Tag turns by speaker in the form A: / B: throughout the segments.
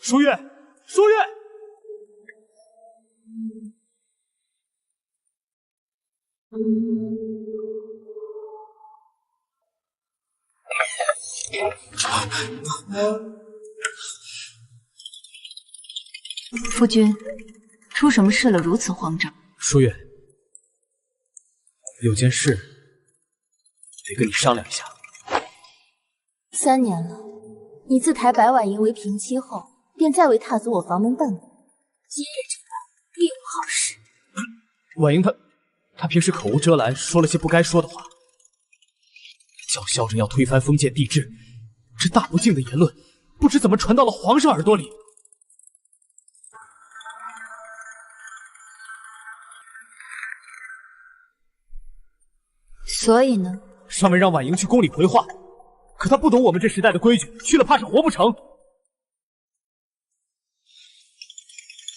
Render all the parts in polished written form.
A: 舒月，舒月！
B: 夫君，出什么事了？如此慌张。
A: 舒月，有件事得跟你商量一下。
C: 3年了，你自抬白婉莹为平妻后，便再未踏足我房门半步。今日这般，必无好事。
A: 婉莹她平时口无遮拦，说了些不该说的话，叫嚣着要推翻封建帝制，这大不敬的言论，不知怎么传到了皇上耳朵里。
C: 所以呢？
A: 上面让婉莹去宫里回话，可她不懂我们这时代的规矩，去了怕是活不成。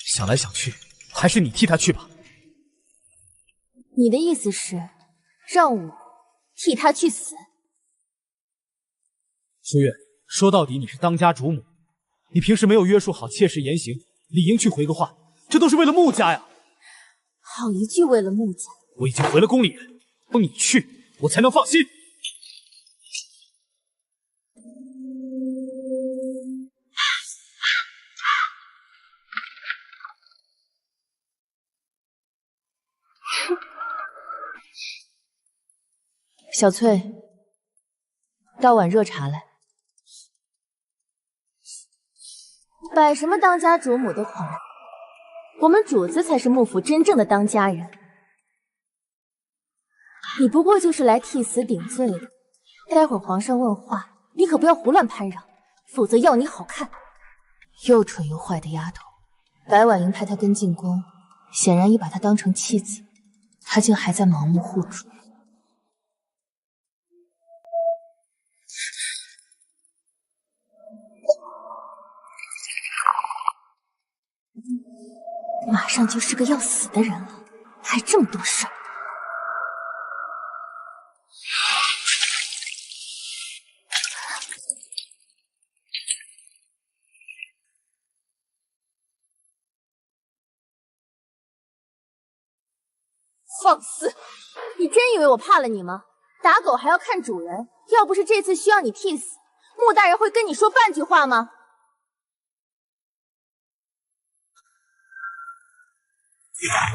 A: 想来想去，还是你替她去吧。
C: 你的意思是，让我替他去死？
A: 舒月，说到底你是当家主母，你平时没有约束好妾室言行，理应去回个话，这都是为了穆家呀。
C: 好一句为了穆家！
A: 我已经回了宫里人，有你去，我才能放心。
C: 小翠，倒碗热茶来。摆什么当家主母的款？我们主子才是幕府真正的当家人。你不过就是来替死顶罪的。待会儿皇上问话，你可不要胡乱攀扰，否则要你好看。又蠢又坏的丫头，白婉莹派她跟进宫，显然已把她当成妻子，她竟还在盲目护主。马上就是个要死的人了，还这么多事儿。放肆！你真以为我怕了你吗？打狗还要看主人，要不是这次需要你替死，穆大人会跟你说半句话吗？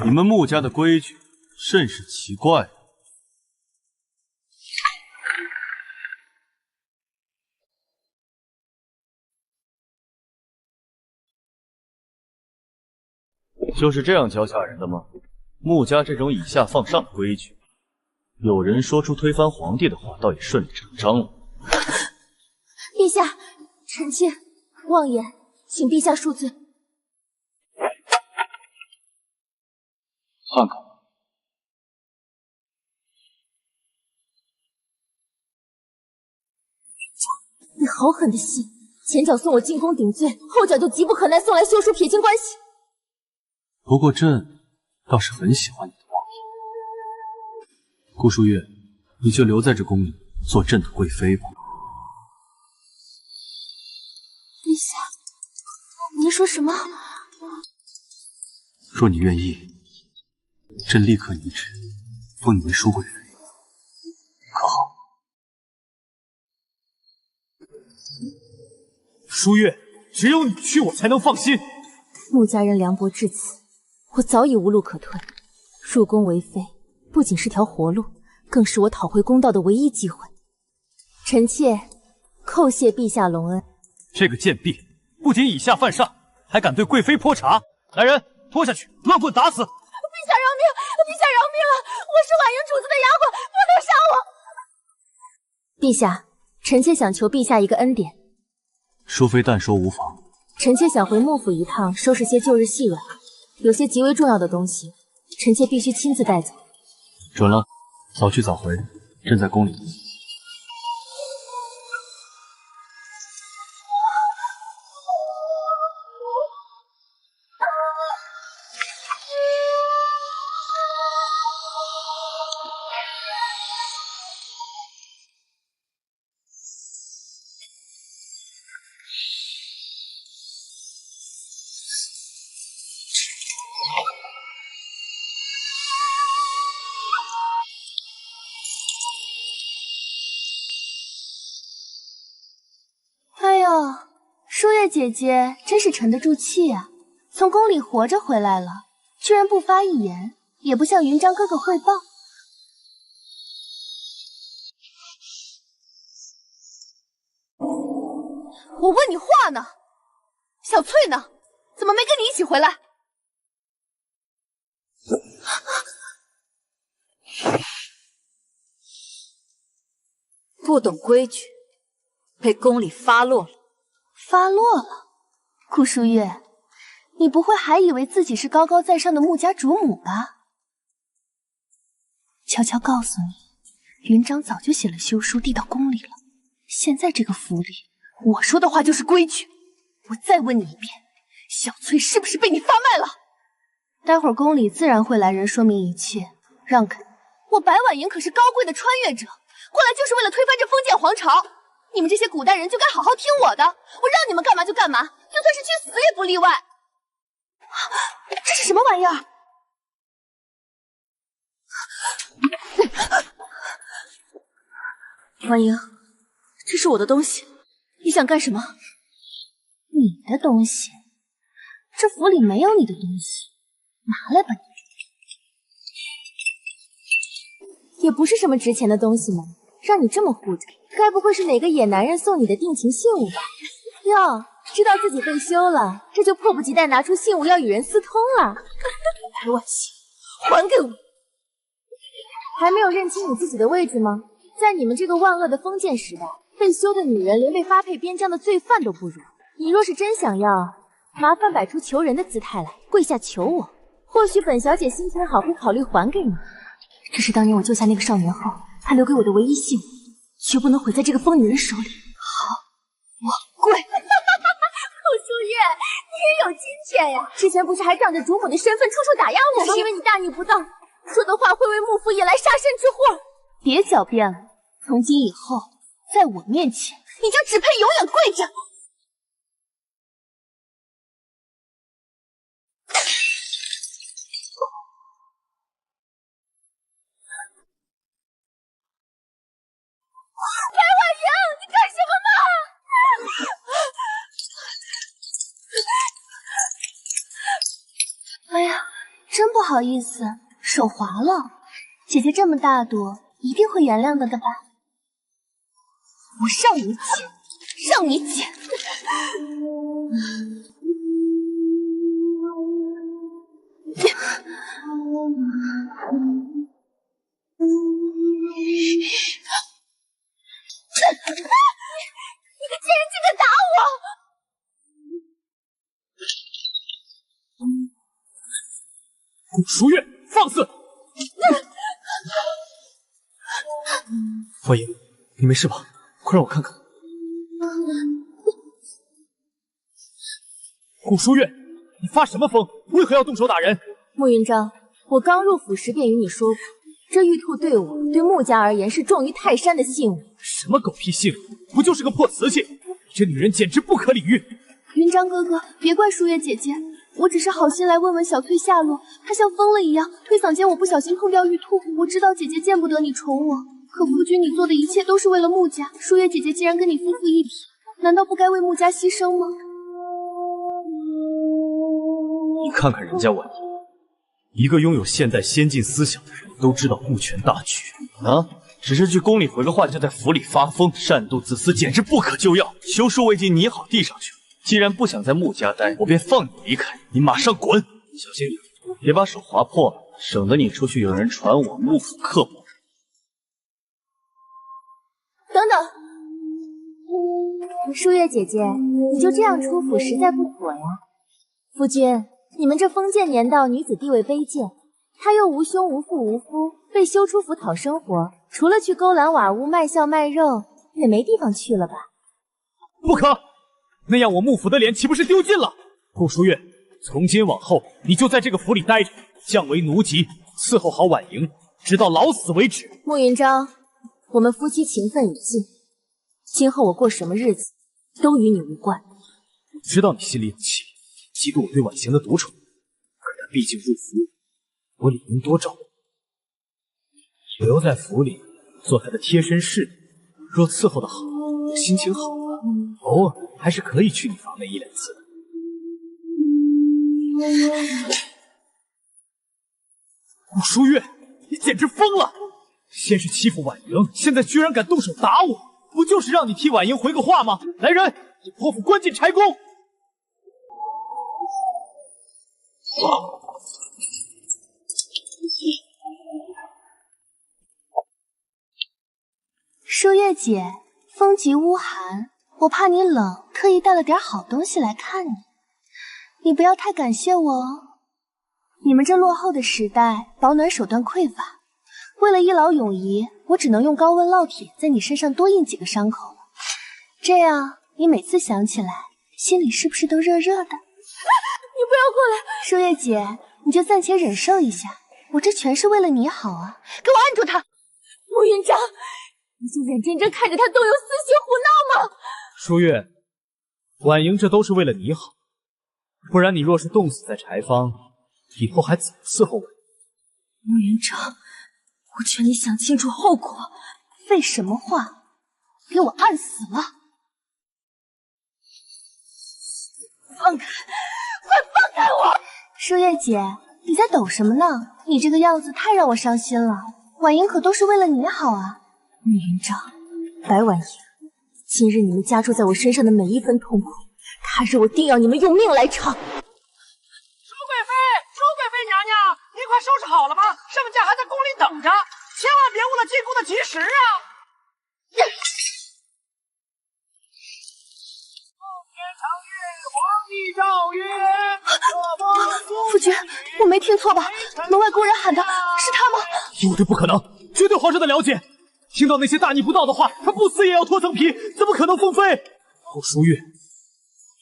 D: 你们穆家的规矩甚是奇怪。就是这样教下人的吗？穆家这种以下放上的规矩，有人说出推翻皇帝的话，倒也顺理成章了。
C: 陛下，臣妾妄言，请陛下恕罪。
D: 看看，
C: 你好狠的心，前脚送我进宫顶罪，后脚就急不可耐送来休书撇清关系。
D: 不过朕倒是很喜欢你的妄言。顾书月，你就留在这宫里做朕的贵妃吧。
C: 陛下，您说什么？
D: 若你愿意，朕立刻移旨，封你为淑贵妃，可好？
A: 舒月，只有你去，我才能放心。
C: 穆家人凉薄至此，我早已无路可退。入宫为妃，不仅是条活路，更是我讨回公道的唯一机会。臣妾叩谢陛下隆恩。
A: 这个贱婢不仅以下犯上，还敢对贵妃泼茶！来人，拖下去，乱棍打死！
C: 陛下饶命！陛下饶命啊！我是婉莹主子的丫鬟，不能杀我！陛下，臣妾想求陛下一个恩典。
D: 淑妃但说无妨。
C: 臣妾想回幕府一趟，收拾些旧日细软，有些极为重要的东西，臣妾必须亲自带走。
D: 准了，早去早回，朕在宫里。
C: 月姐姐真是沉得住气啊，从宫里活着回来了，居然不发一言，也不向云章哥哥汇报。我问你话呢，小翠呢？怎么没跟你一起回来？
B: 不懂规矩，被宫里发落了。
C: 发落了？顾书月，你不会还以为自己是高高在上的穆家主母吧？悄悄告诉你，云章早就写了休书递到宫里了。现在这个府里，我说的话就是规矩。我再问你一遍，小翠是不是被你发卖了？待会儿宫里自然会来人说明一切。让开！我白婉莹可是高贵的穿越者，过来就是为了推翻这封建皇朝。你们这些古代人就该好好听我的，我让你们干嘛就干嘛，就算是去死也不例外。这是什么玩意儿？婉莹，这是我的东西，你想干什么？你的东西？这府里没有你的东西，拿来吧你。也不是什么值钱的东西嘛，让你这么护着，该不会是哪个野男人送你的定情信物吧？哟，知道自己被休了，这就迫不及待拿出信物要与人私通了。白婉欣，还给我！还没有认清你自己的位置吗？在你们这个万恶的封建时代，被休的女人连被发配边疆的罪犯都不如。你若是真想要，麻烦摆出求人的姿态来，跪下求我，或许本小姐心情好，会考虑还给你。这是当年我救下那个少年后，他留给我的唯一信物，绝不能毁在这个疯女人手里。好，我跪。顾书月，你也有今天呀！之前不是还仗着主母的身份处处打压我吗？是因为你大逆不道，说的话会为幕府引来杀身之祸。别狡辩了，从今以后，在我面前，你就只配永远跪着。白婉莹，你干什么呢？哎呀，真不好意思，手滑了。姐姐这么大度，一定会原谅的吧？我让你捡，让你捡！你个贱人竟敢打我！
A: 顾书月，放肆！婉莹，你没事吧？快让我看看。顾书月，你发什么疯？为何要动手打人？
C: 穆云章，我刚入府时便与你说过，这玉兔对我、对穆家而言是重于泰山的信物。
A: 什么狗屁信物？不就是个破瓷器？你这女人简直不可理喻！
C: 云章哥哥，别怪书月姐姐，我只是好心来问问小翠下落。她像疯了一样，推搡间我不小心碰掉玉兔。我知道姐姐见不得你宠我，可夫君你做的一切都是为了穆家。书月姐姐既然跟你夫妇一体，难道不该为穆家牺牲吗？
A: 你看看人家婉莹，一个拥有现代先进思想的人，都知道顾全大局啊！只是去宫里回个话，就在府里发疯，擅动自私，简直不可救药。休书未经拟好递上去了，既然不想在穆家待，我便放你离开。你马上滚，小心点，别把手划破了，省得你出去有人传我穆府刻薄。
C: 等等，书月姐姐，你就这样出府，实在不妥呀。夫君，你们这封建年道，女子地位卑贱，她又无兄无父无夫，被休出府讨生活，除了去勾栏瓦屋卖笑卖肉，也没地方去了吧？
A: 不可，那样我穆府的脸岂不是丢尽了？顾书月，从今往后，你就在这个府里待着，降为奴籍，伺候好婉莹，直到老死为止。
C: 穆云章，我们夫妻情分已尽，今后我过什么日子，都与你无关。
A: 我知道你心里有气，嫉妒我对婉行的独宠，可她毕竟入府，我理应多照顾。留在府里做她的贴身侍女，若伺候得好，我心情好了，偶尔还是可以去你房内1、2次的。顾书月，你简直疯了！先是欺负婉莹，现在居然敢动手打我，不就是让你替婉莹回个话吗？来人，给泼妇关进柴宫！
C: 舒月姐，风急屋寒，我怕你冷，特意带了点好东西来看你。你不要太感谢我哦。你们这落后的时代，保暖手段匮乏，为了一劳永逸，我只能用高温烙铁在你身上多印几个伤口了。这样，你每次想起来，心里是不是都热热的？你不要过来！舒月姐，你就暂且忍受一下，我这全是为了你好啊！给我按住他！穆云章，你就眼睁睁看着他动用私血胡闹吗？
A: 舒月，婉莹这都是为了你好，不然你若是冻死在柴坊，以后还怎么伺候我？
C: 穆云章，我劝你想清楚后果，废什么话，给我按死了！放开，快放开我！舒月姐，你在抖什么呢？你这个样子太让我伤心了。婉莹可都是为了你好啊。穆云章，白婉莹，今日你们加注在我身上的每一分痛苦，他日我定要你们用命来偿！
E: 舒贵妃娘娘，您快收拾好了吧，圣驾还在宫里等着，千万别误了进宫的吉时啊！
C: 夫君，我没听错吧？门外宫人喊的是他吗？
A: 有的不可能，绝对皇上的了解。听到那些大逆不道的话，他不死也要脱层皮，怎么可能封妃？顾淑月，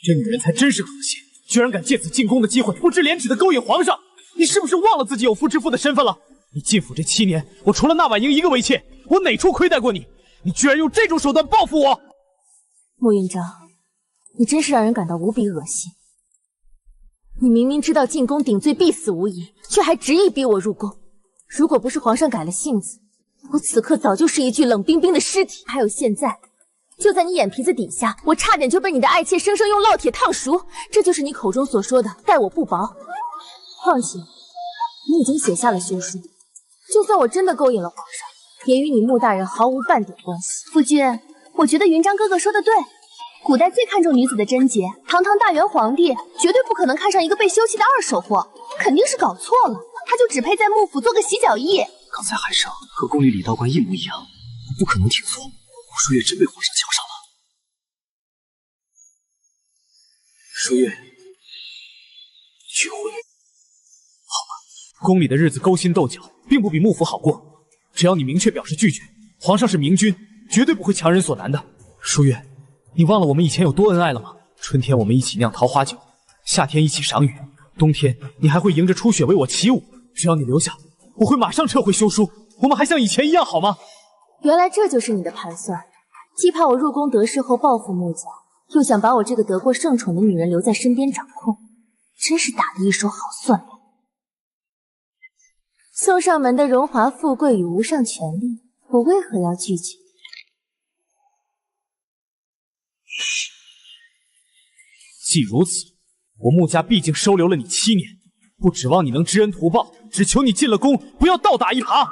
A: 这女人才真是恶心，居然敢借此进宫的机会，不知廉耻的勾引皇上！你是不是忘了自己有夫之妇的身份了？你进府这7年，我除了纳婉莹一个为妾，我哪处亏待过你？你居然用这种手段报复我！
C: 穆云章，你真是让人感到无比恶心。你明明知道进宫顶罪必死无疑，却还执意逼我入宫。如果不是皇上改了性子，我此刻早就是一具冷冰冰的尸体。还有现在，就在你眼皮子底下，我差点就被你的爱妾生生用烙铁烫熟。这就是你口中所说的待我不薄。况且，你已经写下了休书，就算我真的勾引了皇上，也与你穆大人毫无半点关系。夫君，我觉得云章哥哥说的对。古代最看重女子的贞洁，堂堂大元皇帝绝对不可能看上一个被休弃的二手货，肯定是搞错了，他就只配在幕府做个洗脚役。
F: 刚才海上和宫里李道官一模一样，我不可能听错。顾书月真被皇上瞧上了。
A: 书月，去婚。好吧，宫里的日子勾心斗角，并不比幕府好过。只要你明确表示拒绝，皇上是明君，绝对不会强人所难的。书月，你忘了我们以前有多恩爱了吗？春天我们一起酿桃花酒，夏天一起赏雨，冬天你还会迎着初雪为我起舞。只要你留下，我会马上撤回休书，我们还像以前一样好吗？
C: 原来这就是你的盘算，既怕我入宫得势后报复穆家，又想把我这个得过圣宠的女人留在身边掌控，真是打的一手好算盘。送上门的荣华富贵与无上权力，我为何要拒绝？
A: 既如此，我穆家毕竟收留了你7年，不指望你能知恩图报，只求你进了宫不要倒打一耙。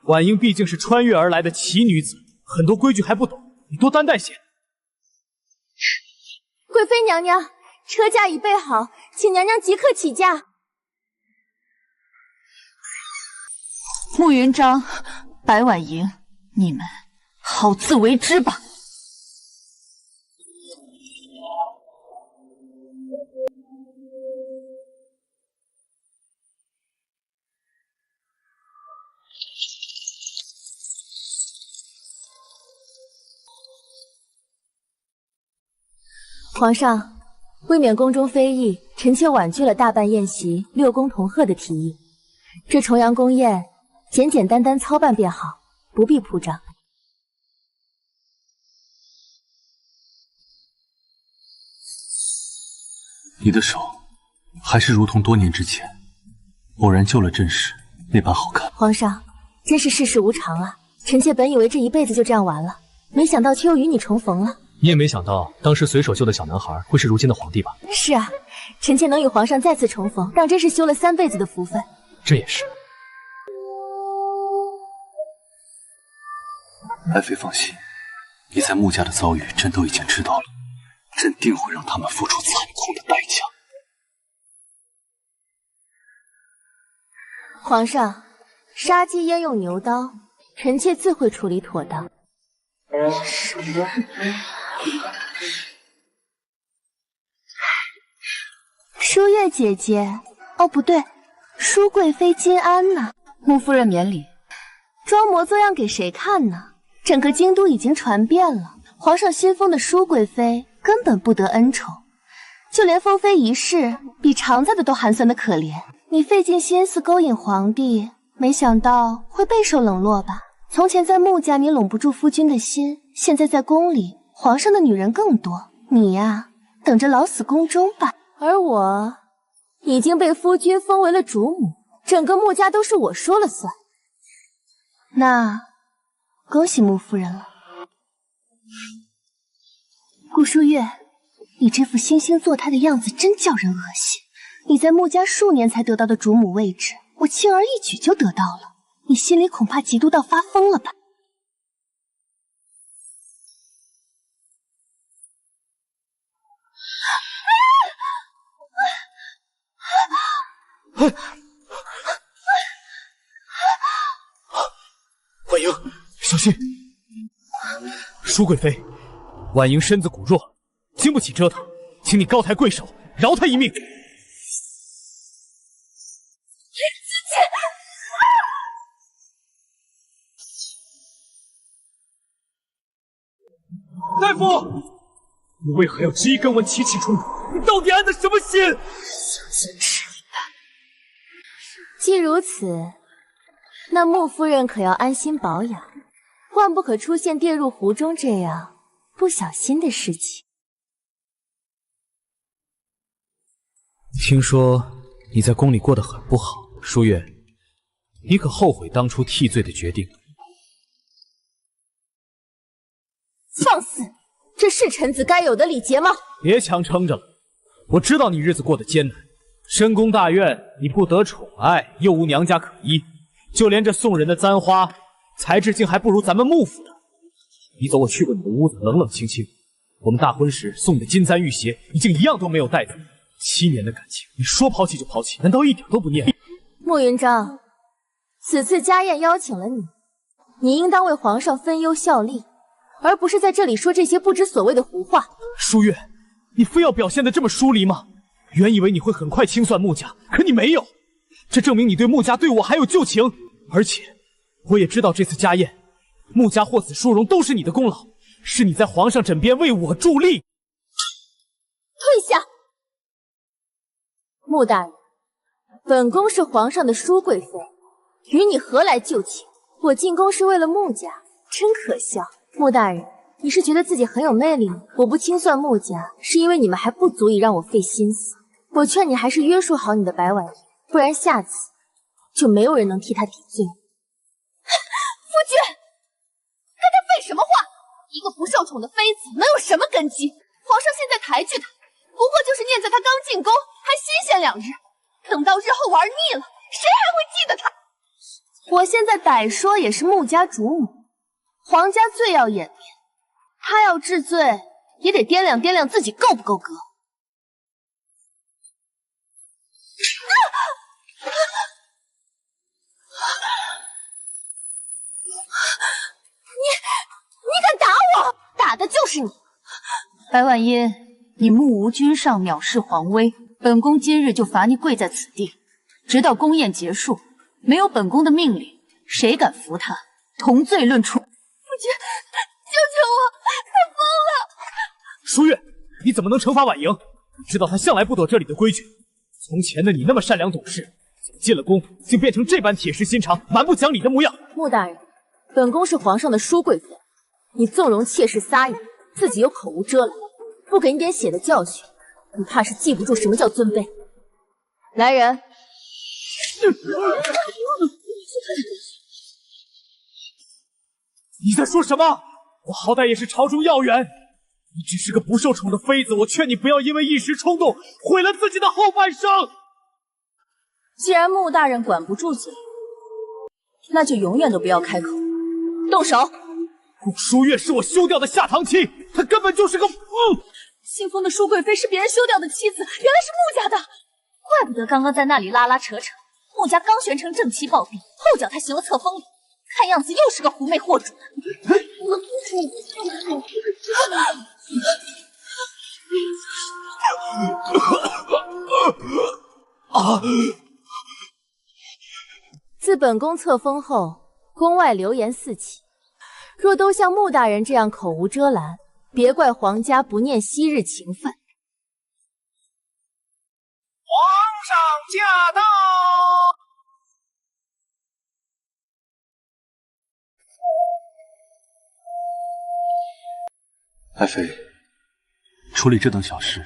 A: 婉莹毕竟是穿越而来的奇女子，很多规矩还不懂，你多担待些。
C: 贵妃娘娘，车驾已备好，请娘娘即刻起驾。
B: 穆云章、白婉莹，你们好自为之吧。
C: 皇上，为免宫中非议，臣妾婉拒了大办宴席、6宫同贺的提议。这重阳宫宴，简简单单操办便好，不必铺张。
D: 你的手还是如同多年之前偶然救了朕时那般好看。
C: 皇上，真是世事无常啊！臣妾本以为这一辈子就这样完了，没想到却又与你重逢了。
D: 你也没想到，当时随手救的小男孩会是如今的皇帝吧？
C: 是啊，臣妾能与皇上再次重逢，让真是修了3辈子的福分。
D: 这也是。
F: 爱妃放心，你在穆家的遭遇，朕都已经知道了，朕定会让他们付出惨痛的代价。
C: 皇上，杀鸡焉用牛刀，臣妾自会处理妥当。舒月姐姐，哦不对，舒贵妃金安呢？
B: 穆夫人免礼。
C: 装模作样给谁看呢？整个京都已经传遍了，皇上新封的舒贵妃根本不得恩宠，就连封妃一事，比常在的都寒酸的可怜。你费尽心思勾引皇帝，没想到会备受冷落吧？从前在穆家你拢不住夫君的心，现在在宫里，皇上的女人更多，你呀，等着老死宫中吧。而我已经被夫君封为了主母，整个穆家都是我说了算。那恭喜穆夫人了。顾书月，你这副惺惺作态的样子真叫人恶心。你在穆家数年才得到的主母位置，我轻而易举就得到了，你心里恐怕嫉妒到发疯了吧？
A: 婉莹，小心！舒贵妃，婉莹身子骨弱，经不起折腾，请你高抬贵手，饶她一命。大夫，你为何要执意跟文琪起冲突？你到底安的什么心？
C: 既如此，那穆夫人可要安心保养，万不可出现跌入湖中这样不小心的事情。
A: 听说你在宫里过得很不好，舒月，你可后悔当初替罪的决定？
C: 放肆！这是臣子该有的礼节吗？
A: 别强撑着了，我知道你日子过得艰难，深宫大院你不得宠爱，又无娘家可依，就连这送人的簪花材质竟还不如咱们幕府的。你走，我去过你的屋子，冷冷清清。我们大婚时送你的金簪玉鞋，你竟一样都没有带走。7年的感情，你说抛弃就抛弃，难道一点都不念？
C: 穆云章，此次家宴邀请了你，你应当为皇上分忧效力，而不是在这里说这些不知所谓的胡话。
A: 舒月，你非要表现得这么疏离吗？原以为你会很快清算穆家，可你没有，这证明你对穆家对我还有旧情。而且，我也知道这次家宴，穆家获此殊荣都是你的功劳，是你在皇上枕边为我助力。
C: 退下！穆大人，本宫是皇上的淑贵妃，与你何来旧情？我进宫是为了穆家，真可笑。穆大人，你是觉得自己很有魅力吗？我不清算穆家，是因为你们还不足以让我费心思。我劝你还是约束好你的白婉莹，不然下次就没有人能替她抵罪。夫君，跟他废什么话？一个不受宠的妃子能有什么根基？皇上现在抬举她，不过就是念在她刚进宫还新鲜2日，等到日后玩腻了，谁还会记得她？我现在歹说也是穆家主母，皇家最要颜面，她要治罪也得掂量掂量自己够不够格。你敢打我？打的就是你！
B: 白婉音，你目无君上，藐视皇威，本宫今日就罚你跪在此地，直到宫宴结束。没有本宫的命令，谁敢扶他，同罪论处。夫君，救救我！他疯了！
A: 舒月，你怎么能惩罚婉莹？你知道她向来不懂这里的规矩。从前的你那么善良懂事，进了宫竟变成这般铁石心肠、蛮不讲理的模样。
C: 穆大人，本宫是皇上的淑贵妃，你纵容妾室撒野，自己又口无遮拦，不给你点血的教训，你怕是记不住什么叫尊卑。来人！
A: 你在说什么？我好歹也是朝中要员，你只是个不受宠的妃子，我劝你不要因为一时冲动毁了自己的后半生。
B: 既然穆大人管不住嘴，那就永远都不要开口。动手！
A: 顾书月是我休掉的下堂妻，她根本就是个……
B: 信封的舒贵妃是别人休掉的妻子，原来是穆家的，怪不得刚刚在那里拉拉扯扯。穆家刚宣称正妻暴毙，后脚他行了册封礼，看样子又是个狐媚惑主。
C: 自本宫册封后，宫外流言四起，若都像穆大人这样口无遮拦，别怪皇家不念昔日情分。
E: 皇上驾到！
F: 爱妃，处理这等小事，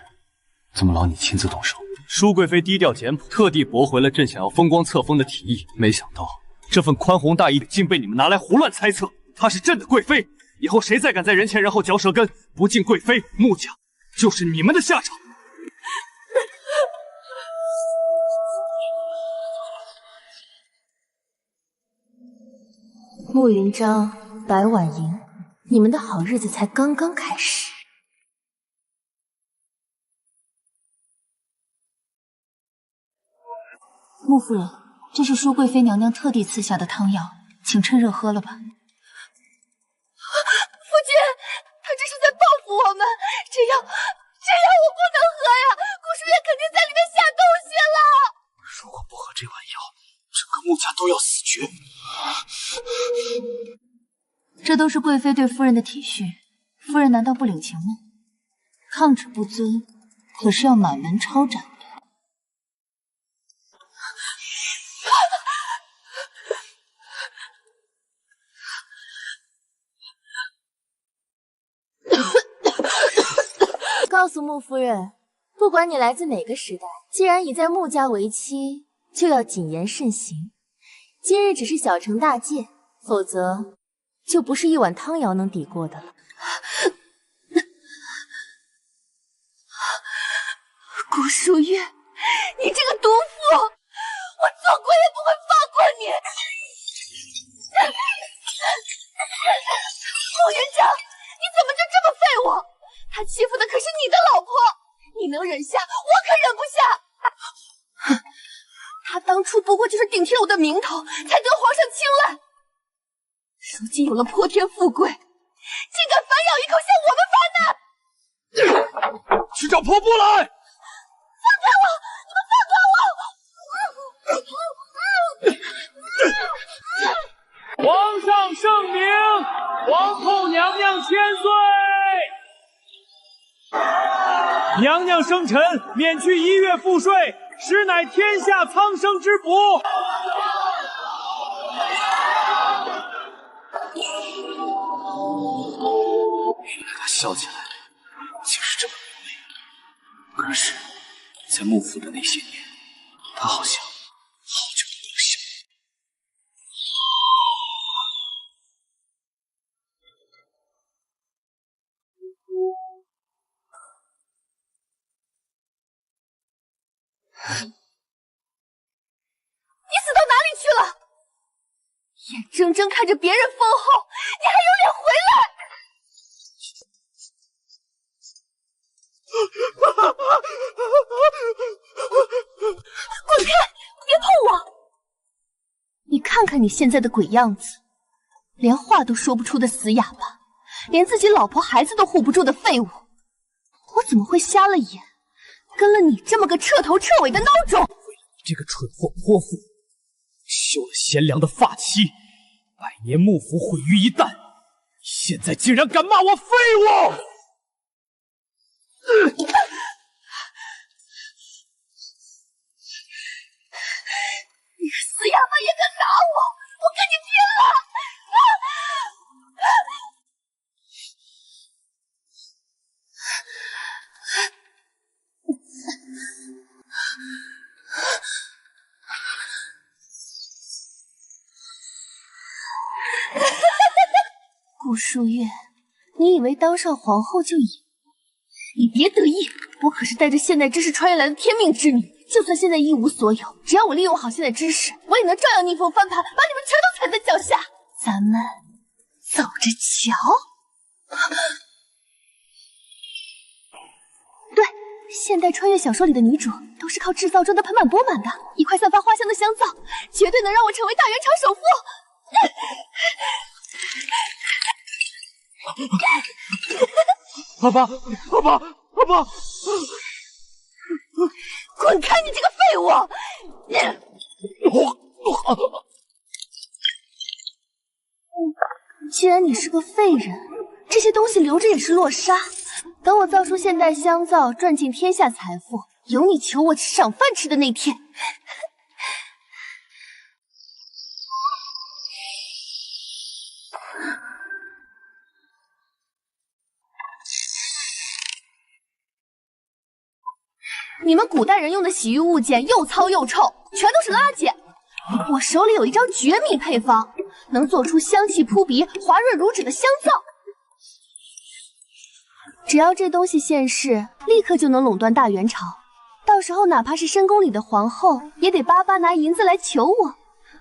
F: 怎么劳你亲自动手？
D: 舒贵妃低调简朴，特地驳回了朕想要风光册封的提议。没想到这份宽宏大义竟被你们拿来胡乱猜测。她是朕的贵妃，以后谁再敢在人前人后嚼舌根，不敬贵妃，穆家就是你们的下场。
C: 穆云章、白婉莹，你们的好日子才刚刚开始。
B: 穆夫人，这是舒贵妃娘娘特地赐下的汤药，请趁热喝了吧。夫君，他这是在报复我们，这药我不能喝呀！顾书月肯定在里面下东西了。
A: 如果不喝这碗药，整个穆家都要死绝。
B: 这都是贵妃对夫人的体恤，夫人难道不领情吗？抗旨不遵，可是要满门抄斩的。
C: 告诉穆夫人，不管你来自哪个时代，既然已在穆家为妻，就要谨言慎行。今日只是小惩大戒，否则就不是一碗汤药能抵过的了。
B: 顾书月，你这个毒妇，我做鬼也不会放过你！穆云章，你怎么就这么废物？他欺负的可是你的老婆，你能忍下，我可忍不下。他当初不过就是顶替了我的名头，才得皇上青睐。如今有了泼天富贵，竟敢反咬一口向我们发难！
A: 去找婆婆来！
B: 放开我！你们放
E: 皇上圣明，皇后娘娘千岁。娘娘生辰，免去1月赋税，实乃天下苍生之福。
F: 原来她笑起来竟是这么美味。可是，在幕府的那些年，她好像好久都没有笑过。
B: 你死到哪里去了？眼睁睁看着别人封后，你还有脸回来？滚开！别碰我！你看看你现在的鬼样子，连话都说不出的死哑巴，连自己老婆孩子都护不住的废物，我怎么会瞎了眼，跟了你这么个彻头彻尾的孬种？
A: 你这个蠢货泼妇，休了贤良的发妻，百年幕府毁于一旦，现在竟然敢骂我废物！
B: 你个死哑巴也敢打我，我跟你拼了！顾书月，你以为当上皇后就赢
C: 你别得意，我可是带着现代知识穿越来的天命之女，就算现在一无所有，只要我利用好现代知识，我也能照样逆风翻盘，把你们全都踩在脚下。咱们走着瞧。对，现代穿越小说里的女主都是靠制造赚得盆满钵满的，一块散发花香的香皂，绝对能让我成为大元朝首富。
E: 阿爸，阿爸，阿爸！
C: 滚开，你这个废物！既然你是个废人，这些东西留着也是落沙。等我造出现代香皂，赚尽天下财富，有你求我赏饭吃的那天。你们古代人用的洗浴物件又糙又臭，全都是垃圾。我手里有一招绝密配方，能做出香气扑鼻、滑润如纸的香皂。只要这东西现世，立刻就能垄断大元朝。到时候哪怕是深宫里的皇后，也得巴巴拿银子来求我。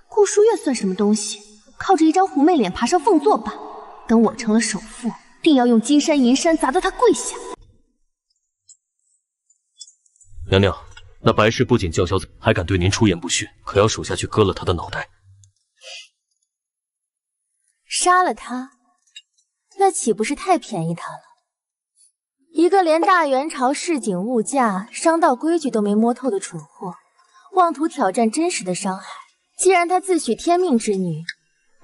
C: 顾书月算什么东西？靠着一张狐媚脸爬上凤座吧。等我成了首富，定要用金山银山砸得他跪下。
F: 娘娘，那白氏不仅叫嚣，还敢对您出言不逊，可要属下去割了他的脑袋。
C: 杀了他，那岂不是太便宜他了？一个连大元朝市井物价、商道规矩都没摸透的蠢货，妄图挑战真实的商海。既然他自诩天命之女，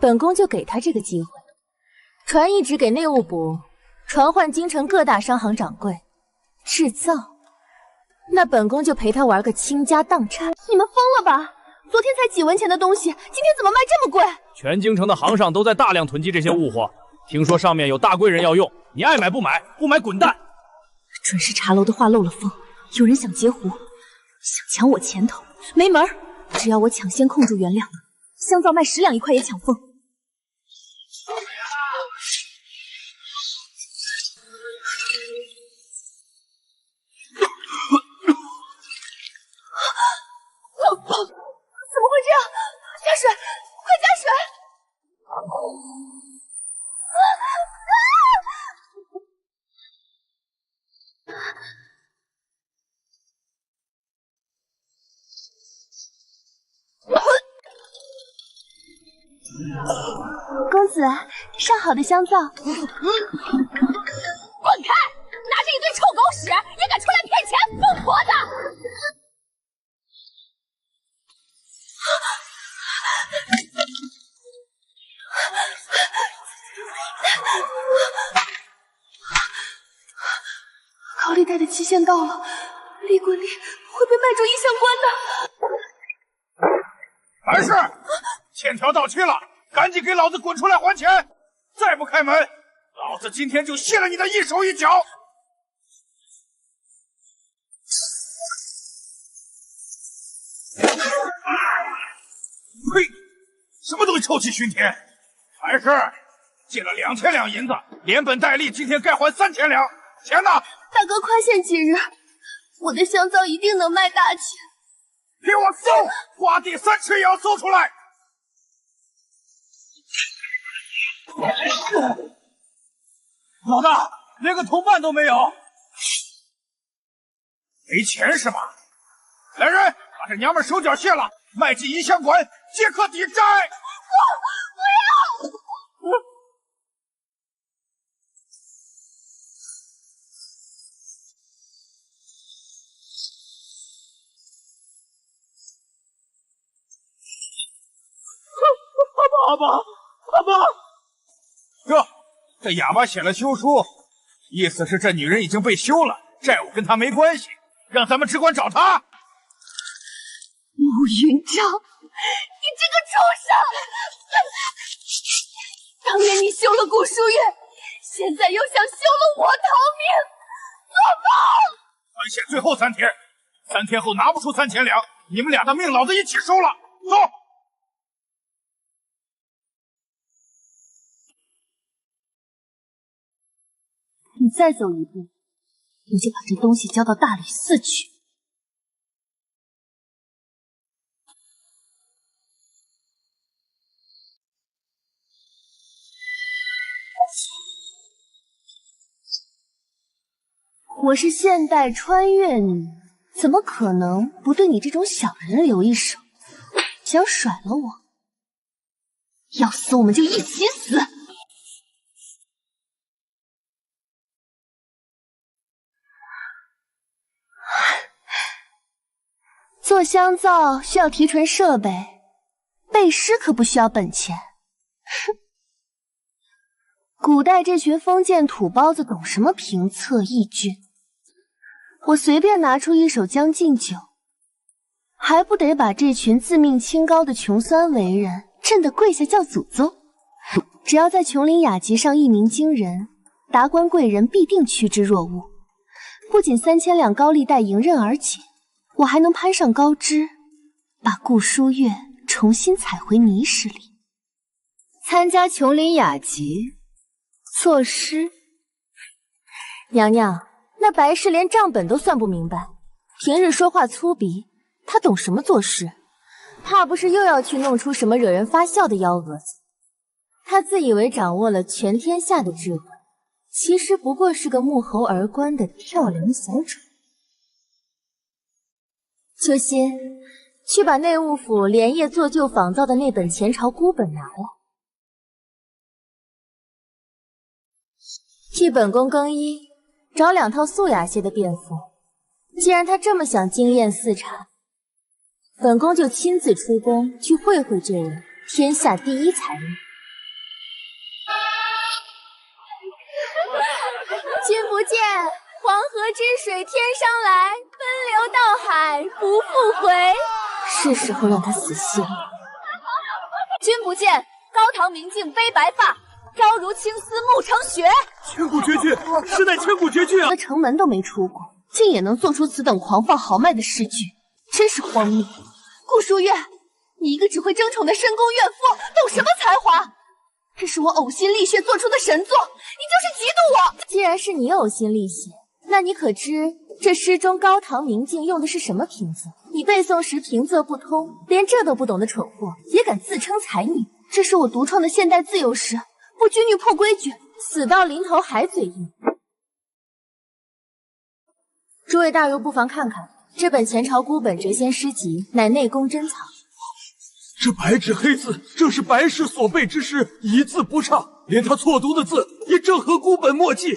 C: 本宫就给他这个机会。传懿旨给内务部传唤京城各大商行掌柜，制造。那本宫就陪他玩个倾家荡产。你们疯了吧？昨天才几文钱的东西，今天怎么卖这么贵？
E: 全京城的行上都在大量囤积这些物货，听说上面有大贵人要用，你爱买不买，不买滚蛋！
C: 准是茶楼的话漏了风，有人想截胡，想抢我钱头，没门儿！只要我抢先控住原料，香皂卖10两1块也抢疯。怎么会这样？加水，快加水！公子，上好的香皂。滚开！拿着一堆臭狗屎也敢出来骗钱，疯婆子！高利贷的期限到了，利滚利会被卖出异相关的。
G: 白氏，欠条到期了，赶紧给老子滚出来还钱！再不开门，老子今天就卸了你的一手一脚！呸！什么东西臭气熏天！白氏，借了2000两银子，连本带利，今天该还3000两，钱呢？
C: 大哥宽限几日，我的香皂一定能卖大钱。
G: 给我搜，花地3尺也要搜出来！
E: 老大，连个同伴都没有，
G: 没钱是吧？来人，把这娘们手脚卸了，卖进银香馆，皆可抵债。我要。阿爸！这哑巴写了休书，意思是这女人已经被休了，债务跟她没关系，让咱们只管找她。
C: 慕云章，你这个畜生！当年你休了顾书月，现在又想休了我逃命，做梦！
G: 宽限最后3天，3天后拿不出3000两，你们俩的命老子一起收了。走。
C: 你再走一步，
B: 你就把这东西交到大理寺去。我是现代穿越女，怎么可能不对你这种小人留一手？想甩了我？要死我们就一起死！做香皂需要提纯设备，背诗可不需要本钱。哼！古代这群封建土包子懂什么评测抑菌？我随便拿出一手《将进酒》，还不得把这群自命清高的穷酸为人震得跪下叫祖宗？只要在琼林雅集上一鸣惊人，达官贵人必定趋之若鹜。不仅3000两高利贷迎刃而解，我还能攀上高枝，把顾书月重新踩回泥石里。参加琼林雅集，作诗。
C: 娘娘，那白氏连账本都算不明白，平日说话粗鄙，他懂什么作诗？怕不是又要去弄出什么惹人发笑的幺蛾子？他自以为掌握了全天下的智慧，其实不过是个沐猴而观的跳梁小丑。秋心，去把内务府连夜做旧仿造的那本前朝孤本拿来，替本宫更衣，找2套素雅些的便服。既然他这么想惊艳四察，本宫就亲自出宫去会会这人天下第一才女。君不见，黄河之水天上来，奔流到海不复回。是时候让他死心了。君不见，高堂明镜悲白发，朝如青丝暮成雪。
A: 千古绝句，实乃千古绝句啊！
B: 的城门都没出过，竟也能做出此等狂放豪迈的诗句，真是荒谬。顾书月，你一个只会争宠的深宫怨妇，懂什么才华？这是我呕心沥血做出的神作，你就是嫉妒我！
C: 既然是你呕心沥血，那你可知这诗中高堂明镜用的是什么平仄？你背诵时平仄不通，连这都不懂的蠢货也敢自称才女？
B: 这是我独创的现代自由诗，不拘泥破规矩，
C: 死到临头还嘴硬。诸位大儒不妨看看，这本前朝孤本谪仙诗集，乃内宫珍藏。
A: 这白纸黑字，正是白氏所背之诗，一字不差，连他错读的字也正合孤本墨迹。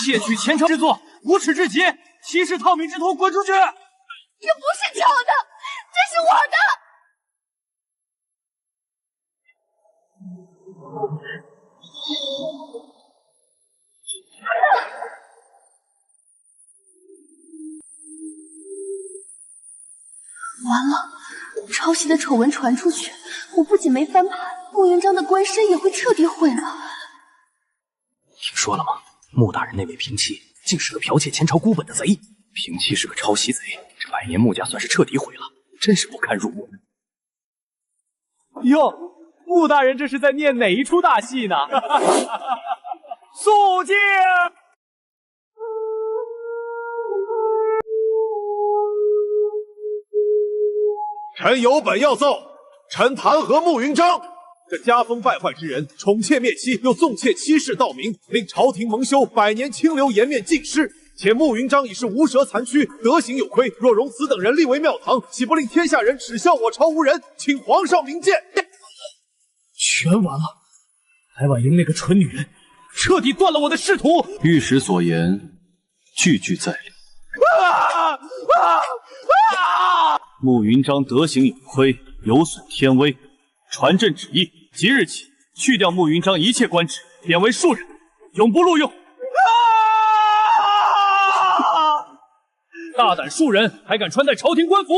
E: 窃取前朝之作，无耻至极！欺世盗名之徒，滚出去！
B: 这不是抄的，这是我的。完了，抄袭的丑闻传出去，我不仅没翻盘，穆云章的官身也会彻底毁了。
F: 听说了吗？穆大人那位平妻竟是个剽窃前朝孤本的贼，平妻是个抄袭贼，这100年穆家算是彻底毁了，真是不堪入目。
E: 哟，穆大人这是在念哪一出大戏呢？肃静！
H: 臣有本要奏，臣弹劾穆云章，这家风败坏之人，宠妾灭妻，又纵窃欺世盗名，令朝廷蒙羞，100年清流颜面尽失。且穆云章已是无舌残躯，德行有亏，若容此等人立为庙堂，岂不令天下人耻笑我朝无人？请皇上明鉴。
A: 全完了，白婉莹那个蠢女人，彻底断了我的仕途。
D: 御史所言，句句在理。穆云章德行有亏，有损天威，传朕旨意，即日起去掉穆云章一切官职，贬为庶人，永不录用。
E: 大胆庶人，还敢穿戴朝廷官服！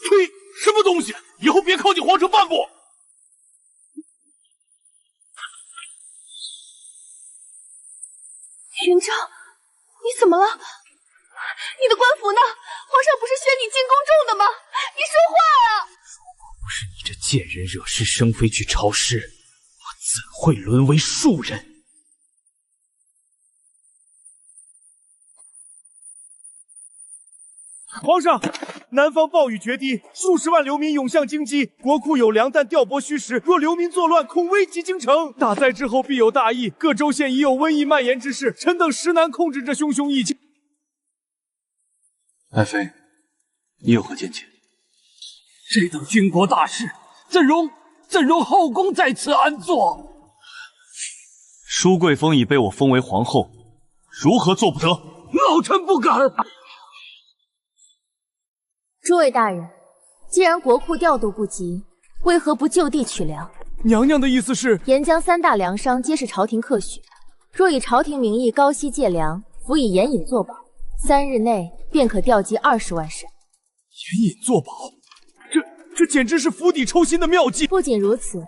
A: 呸！什么东西？以后别靠近皇城半步！
B: 云章，
C: 你怎么了？你的官服呢？皇上不是宣你进宫中的吗？你说话啊！
A: 不是你这贱人惹是生非去抄诗，我怎会沦为庶人？
E: 皇上，南方暴雨决堤，数十万流民涌向京畿，国库有粮，但调拨虚实。若流民作乱，恐危及京城。大灾之后必有大疫，各州县已有瘟疫蔓延之势，臣等实难控制这汹汹疫情。
D: 爱妃，你有何见解？
F: 这等军国大事，怎容后宫在此安坐？
D: 舒贵妃已被我封为皇后，如何做不得？
F: 老臣不敢。
C: 诸位大人，既然国库调度不及，为何不就地取粮？
E: 娘娘的意思是，
C: 沿江3大粮商皆是朝廷客许，若以朝廷名义高息借粮，辅以盐引作保，3日内便可调集20万石。
E: 盐引作保，这简直是釜底抽薪的妙计。
C: 不仅如此，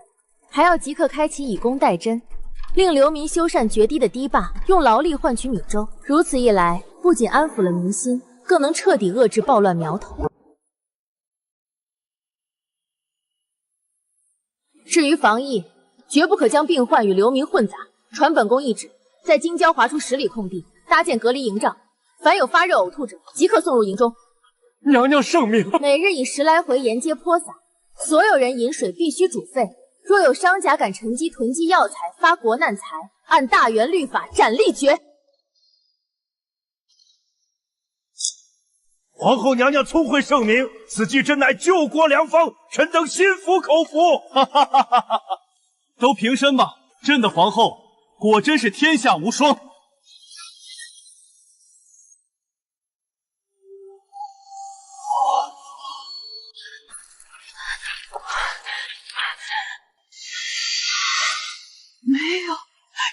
C: 还要即刻开启以工代赈，令流民修缮决堤的堤坝，用劳力换取米粥。如此一来，不仅安抚了民心，更能彻底遏制暴乱苗头。至于防疫，绝不可将病患与流民混杂。传本宫懿旨，在京郊划出10里空地，搭建隔离营帐，凡有发热呕吐者，即刻送入营中。
E: 娘娘圣命。
C: 每日以10来回沿街泼洒，所有人饮水必须煮沸。若有商家敢趁机囤积药材，发国难财，按大元律法斩立决。
E: 皇后娘娘聪慧圣明，此计真乃救国良方，臣等心服口服。
D: 都平身吧，朕的皇后果真是天下无双。
B: 没有，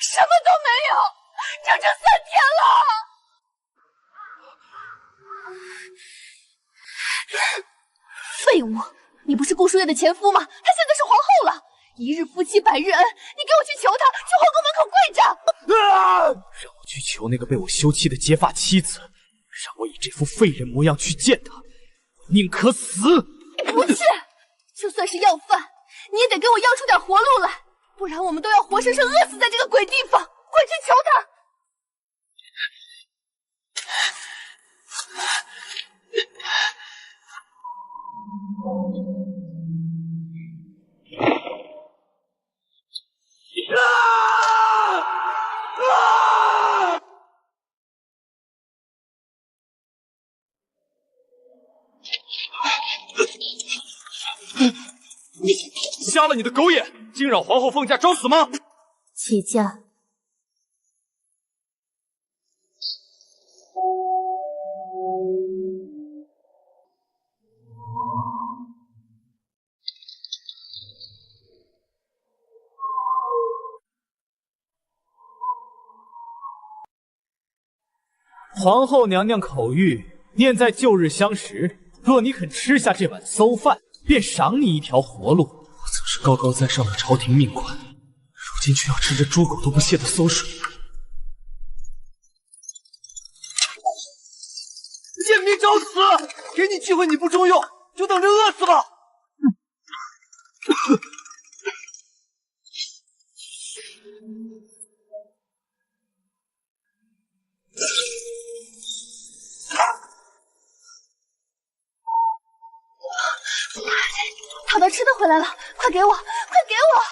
B: 什么都没有，整整3天了。废物！你不是顾书月的前夫吗？她现在是皇后了，一日夫妻百日恩，你给我去求她，去皇宫门口跪着！
A: 让我去求那个被我休妻的结发妻子，让我以这副废人模样去见她，宁可死！
B: 不去，就算是要饭，你也得给我要出点活路来，不然我们都要活生生饿死在这个鬼地方！快去求她！
E: 瞎了你的狗眼！惊扰皇后凤驾装死吗？
C: 起驾。
A: 皇后娘娘口谕，念在旧日相识，若你肯吃下这碗馊饭，便赏你一条活路。我曾是高高在上的朝廷命官，如今却要吃这猪狗都不屑的馊水。
E: 贱民找死！给你机会你不中用，就等着饿死吧！
B: 讨到吃的回来了，快给我，快给我！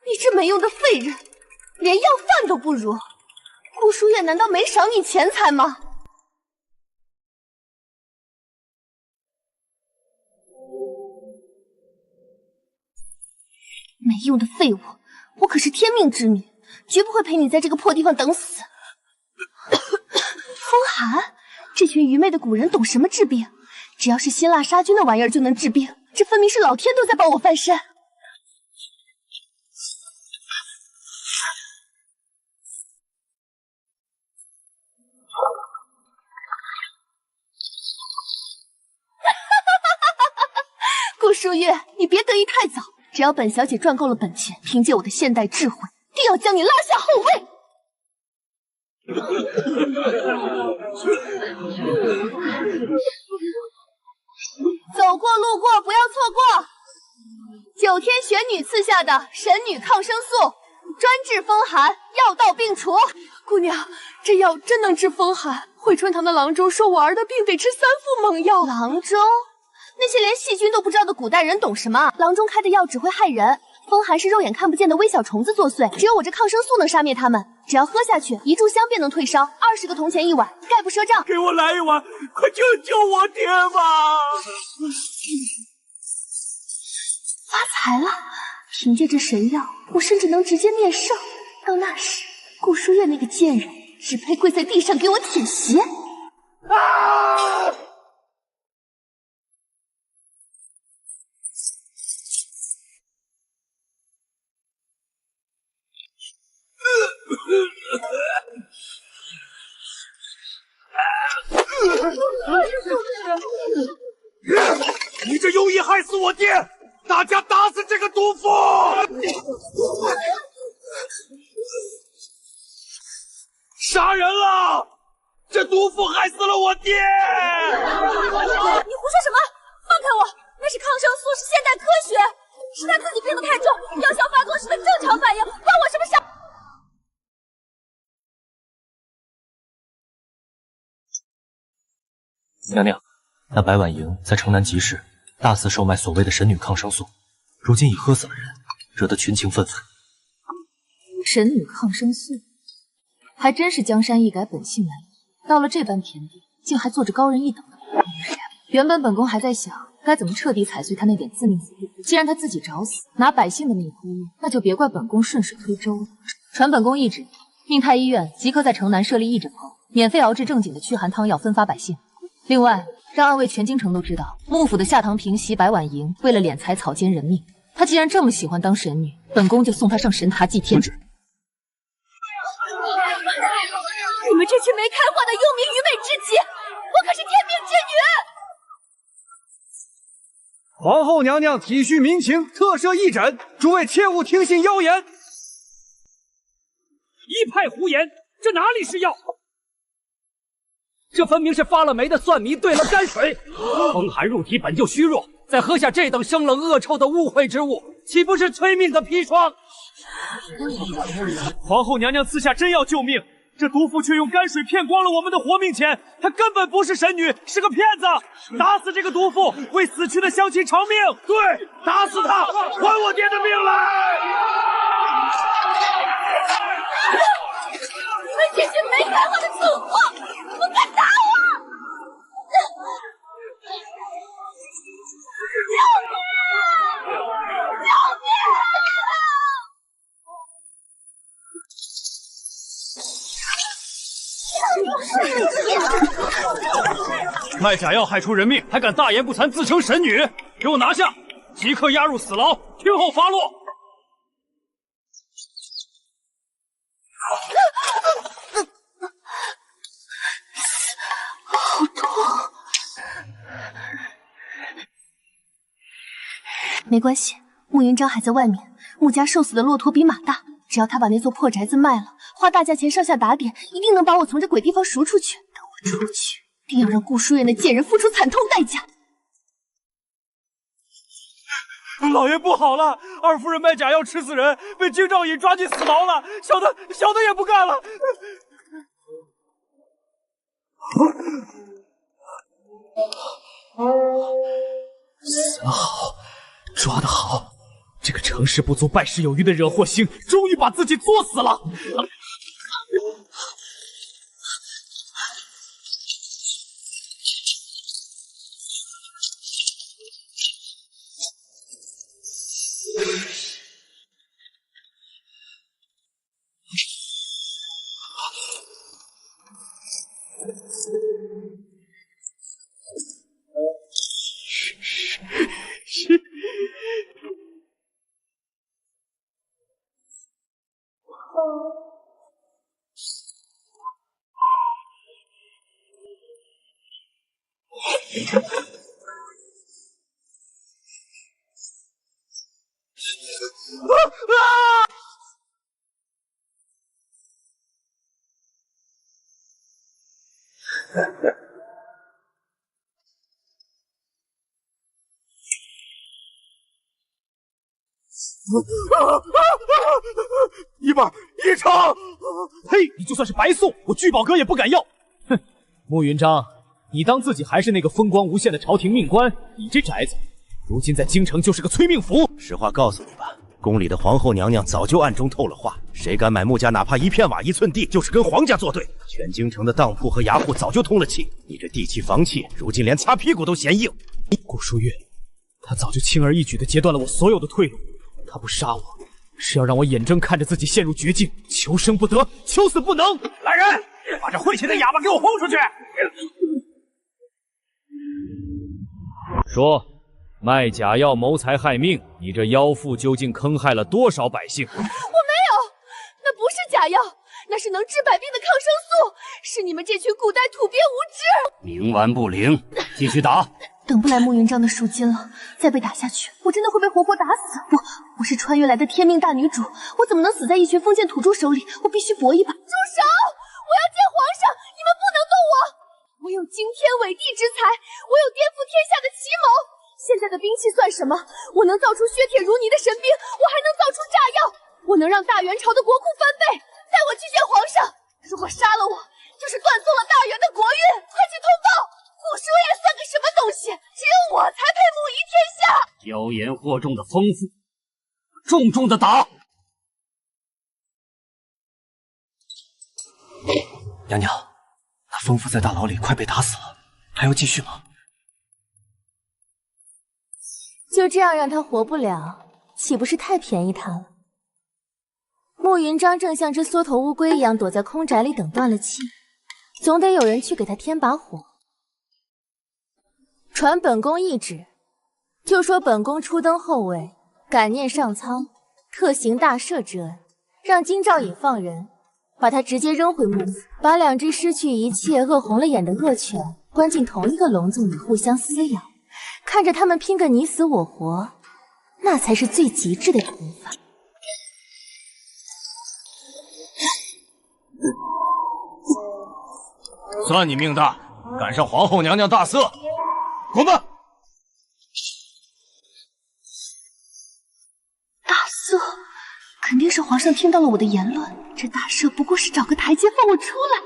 B: 你这没用的废人，连要饭都不如。顾书月难道没赏你钱财吗？没用的废物，我可是天命之女，绝不会陪你在这个破地方等死。风寒，这群愚昧的古人懂什么治病？只要是辛辣杀菌的玩意儿就能治病，这分明是老天都在帮我翻身。顾书月，你别得意太早，只要本小姐赚够了本钱，凭借我的现代智慧，定要将你拉下后位。
C: 走过路过不要错过。9天玄女赐下的神女抗生素，专治风寒，药到病除。
I: 姑娘，这药真能治风寒。惠春堂的郎中说我儿的病得吃3副猛药。
C: 郎中？那些连细菌都不知道的古代人懂什么？郎中开的药只会害人。风寒是肉眼看不见的微小虫子作祟，只有我这抗生素能杀灭它们。只要喝下去，1炷香便能退烧，20个铜钱1碗，概不赊账。
E: 给我来一碗，快救救我爹吧！
C: 发财了！凭借这神药，我甚至能直接灭圣。到那时，顾书月那个贱人只配跪在地上给我舔鞋。啊！
E: 你这有意害死我爹！大家打死这个毒妇！杀人了！这毒妇害死了我爹！
C: 你胡说什么？放开我！那是抗生素，是现代科学，是他自己病得太重，药效发作时的正常反应，关我什么事？
D: 娘娘，那白婉莹在城南集市大肆售卖所谓的神女抗生素，如今已喝死了人，惹得群情愤愤。
B: 神女抗生素，还真是江山易改，本性难移。到了这般田地，竟还做着高人一等的人。原本本宫还在想，该怎么彻底踩碎他那点自命自律。既然他自己找死，拿百姓的命呼吁，那就别怪本宫顺水推舟了。传本宫懿旨，命太医院即刻在城南设立义诊棚，免费熬制正经的驱寒汤药，分发百姓。另外，让暗卫全京城都知道，幕府的下堂嫔妃白婉莹为了敛财草菅人命。她既然这么喜欢当神女，本宫就送她上神坛祭天。
C: 你们这群没开化的幽冥愚昧之极！我可是天命之女！
E: 皇后娘娘体恤民情，特设义诊，诸位切勿听信谣言。
A: 一派胡言，这哪里是药？这分明是发了霉的蒜泥兑了泔水。风寒入体本就虚弱，再喝下这等生冷恶臭的污秽之物，岂不是催命的砒霜？皇后娘娘赐下真药救命，这毒妇却用泔水骗光了我们的活命钱，她根本不是神女，是个骗子！打死这个毒妇，为死去的乡亲偿命！
E: 对，打死她，还我爹的命来！
C: 你们这群没开化的蠢货，不敢打我！救命啊！救命
D: 啊！卖假药害出人命，还敢大言不惭自称神女，给我拿下！即刻押入死牢，听候发落。
C: 好痛！没关系，穆云章还在外面。穆家瘦死的骆驼比马大，只要他把那座破宅子卖了，花大价钱上下打点，一定能把我从这鬼地方赎出去。等我出去，定要让顾书院那贱人付出惨痛代价。
E: 老爷不好了，二夫人卖假药吃死人，被京兆尹抓进死牢了，小的也不干了。
A: 死得好，抓得好！这个成事不足败事有余的惹祸星，终于把自己作死了。
E: 一半一成。
A: 嘿，你就算是白送，我聚宝阁也不敢要。哼，慕云章，你当自己还是那个风光无限的朝廷命官？你这宅子，如今在京城就是个催命符。
J: 实话告诉你吧，宫里的皇后娘娘早就暗中透了话，谁敢买穆家哪怕一片瓦一寸地，就是跟皇家作对。全京城的当铺和衙户早就通了气，你这地契房契，如今连擦屁股都嫌硬。
A: 顾书月，他早就轻而易举地截断了我所有的退路。他不杀我，是要让我眼睁看着自己陷入绝境，求生不得，求死不能。
G: 来人，把这晦气的哑巴给我轰出去！
D: 说，卖假药谋财害命，你这妖妇究竟坑害了多少百姓？
I: 我没有，那不是假药，那是能治百病的抗生素，是你们这群古代土鳖无知。
F: 冥顽不灵，继续打。
I: 等不来慕云章的赎金了，再被打下去，我真的会被活活打死。我是穿越来的天命大女主，我怎么能死在一群封建土著手里？我必须搏一把！住手！我要见皇上，你们不能动我！我有惊天伟地之才，我有颠覆天下的奇谋。现在的兵器算什么？我能造出削铁如泥的神兵，我还能造出炸药，我能让大元朝的国库翻倍。带我去见皇上！如果杀了我，就是断送了大元的国运。快去通报！顾书月算个什么东西？只有我才配母仪天下！
F: 妖言惑众的疯妇，重重的打！娘娘，那疯妇在大牢里快被打死了，还要继续吗？
C: 就这样让他活不了，岂不是太便宜他了？慕云章正像只缩头乌龟一样躲在空宅里等断了气，总得有人去给他添把火。传本宫懿旨，就说本宫初登后位，感念上苍，特行大赦之恩，让金兆尹放人，把他直接扔回幕府，把两只失去一切、饿红了眼的恶犬关进同一个笼子里，互相撕咬，看着他们拼个你死我活，那才是最极致的处罚。
G: 算你命大，赶上皇后娘娘大赦。滚吧！
I: 大赦，肯定是皇上听到了我的言论，这大赦不过是找个台阶放我出来。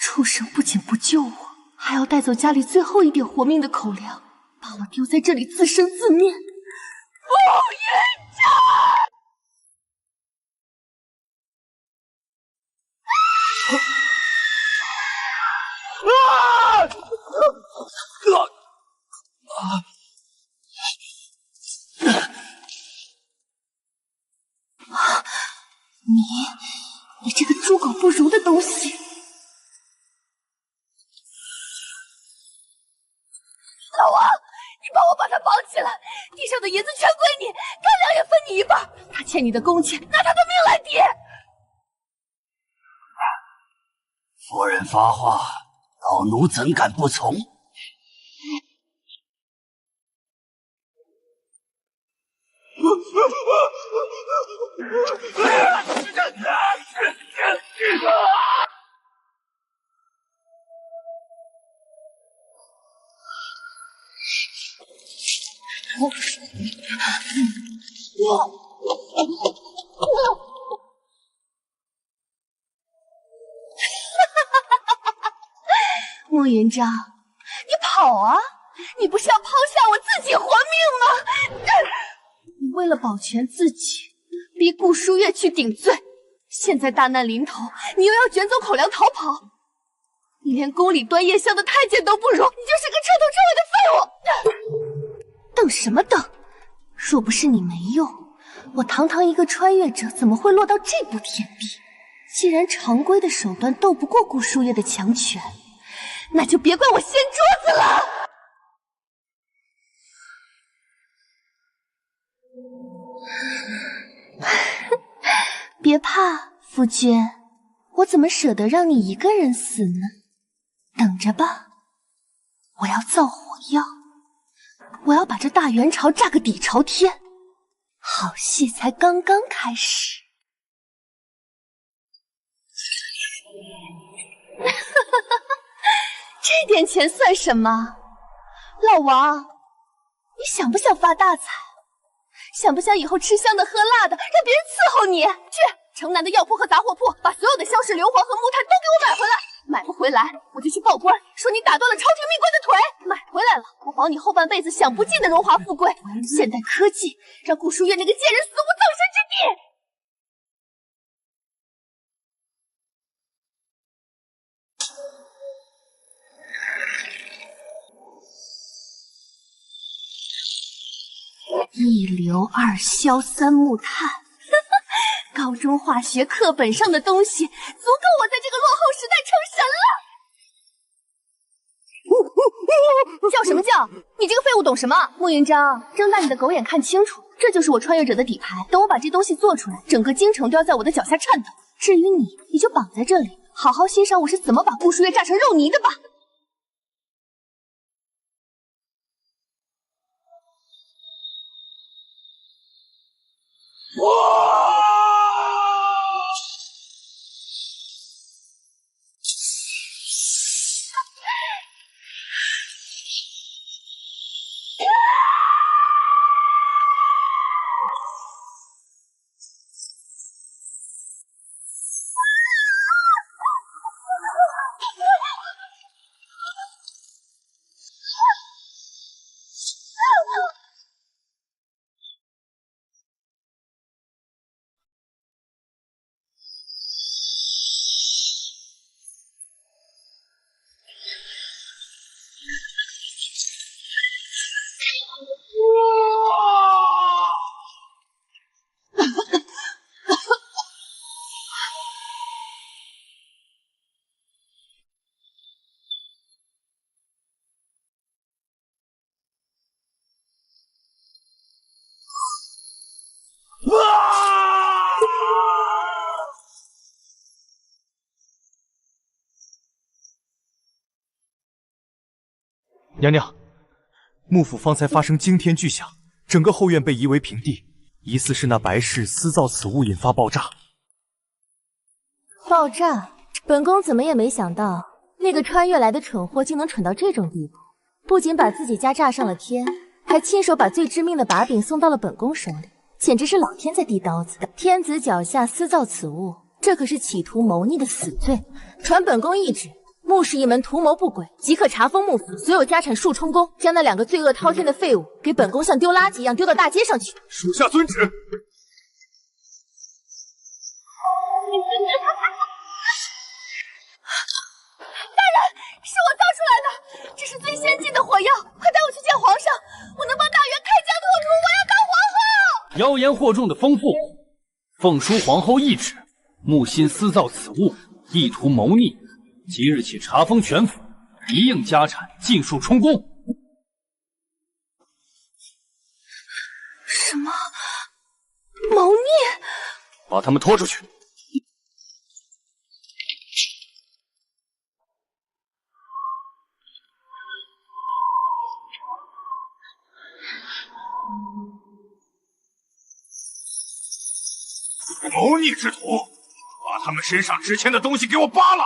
I: 畜生不仅不救我，还要带走家里最后一点活命的口粮，把我丢在这里自生自灭。慕云章！你这个猪狗不如的东西！老王，你帮我把他绑起来，地上的银子全归你，干粮也分你一半。他欠你的工钱，拿他的命来抵。
F: 夫人发话，老奴怎敢不从？
I: 慕云章，你跑啊！你不是要抛下我自己活命吗？你为了保全自己，逼顾书月去顶罪，现在大难临头，你又要卷走口粮逃跑，你连宫里端夜香的太监都不如，你就是个彻头彻尾的废物！等什么等？若不是你没用，我堂堂一个穿越者，怎么会落到这步田地？既然常规的手段斗不过顾书月的强权，那就别怪我掀桌子了！别怕，夫君，我怎么舍得让你一个人死呢？等着吧，我要造火药，我要把这大元朝炸个底朝天。好戏才刚刚开始。这点钱算什么？老王，你想不想发大财？想不想以后吃香的喝辣的，让别人伺候你？去城南的药铺和杂货铺，把所有的硝石、硫磺和木炭都给我买回来。买不回来，我就去报官，说你打断了朝廷命官的腿。买回来了，我保你后半辈子享不尽的荣华富贵。现代科技让顾书月那个贱人死无葬身之地。一硫二硝三木炭，高中化学课本上的东西，足够我在这个落后时代成神了。叫什么叫？你这个废物懂什么？穆云章，睁大你的狗眼看清楚，这就是我穿越者的底牌。等我把这东西做出来，整个京城都要在我的脚下颤抖。至于你，你就绑在这里，好好欣赏我是怎么把顾书月炸成肉泥的吧。
D: 娘娘，幕府方才发生惊天巨响，整个后院被夷为平地，疑似是那白氏私造此物引发爆炸。
C: 爆炸？本宫怎么也没想到，那个穿越来的蠢货竟能蠢到这种地步，不仅把自己家炸上了天，还亲手把最致命的把柄送到了本宫手里，简直是老天在递刀子。天子脚下私造此物，这可是企图谋逆的死罪。传本宫懿旨，穆氏一门图谋不轨，即刻查封幕府，所有家产速充公，将那两个罪恶滔天的废物给本宫像丢垃圾一样丢到大街上去。
H: 属下遵旨。
I: 大人，是我造出来的，这是最先进的火药，快带我去见皇上，我能帮大元开疆拓土，我要当皇后。
F: 妖言惑众的疯妇，奉书皇后懿旨，木心私造此物，意图谋逆。即日起查封全府，一应家产尽数充公。
I: 什么？谋逆？
F: 把他们拖出去。
G: 谋逆之徒，把他们身上值钱的东西给我扒了！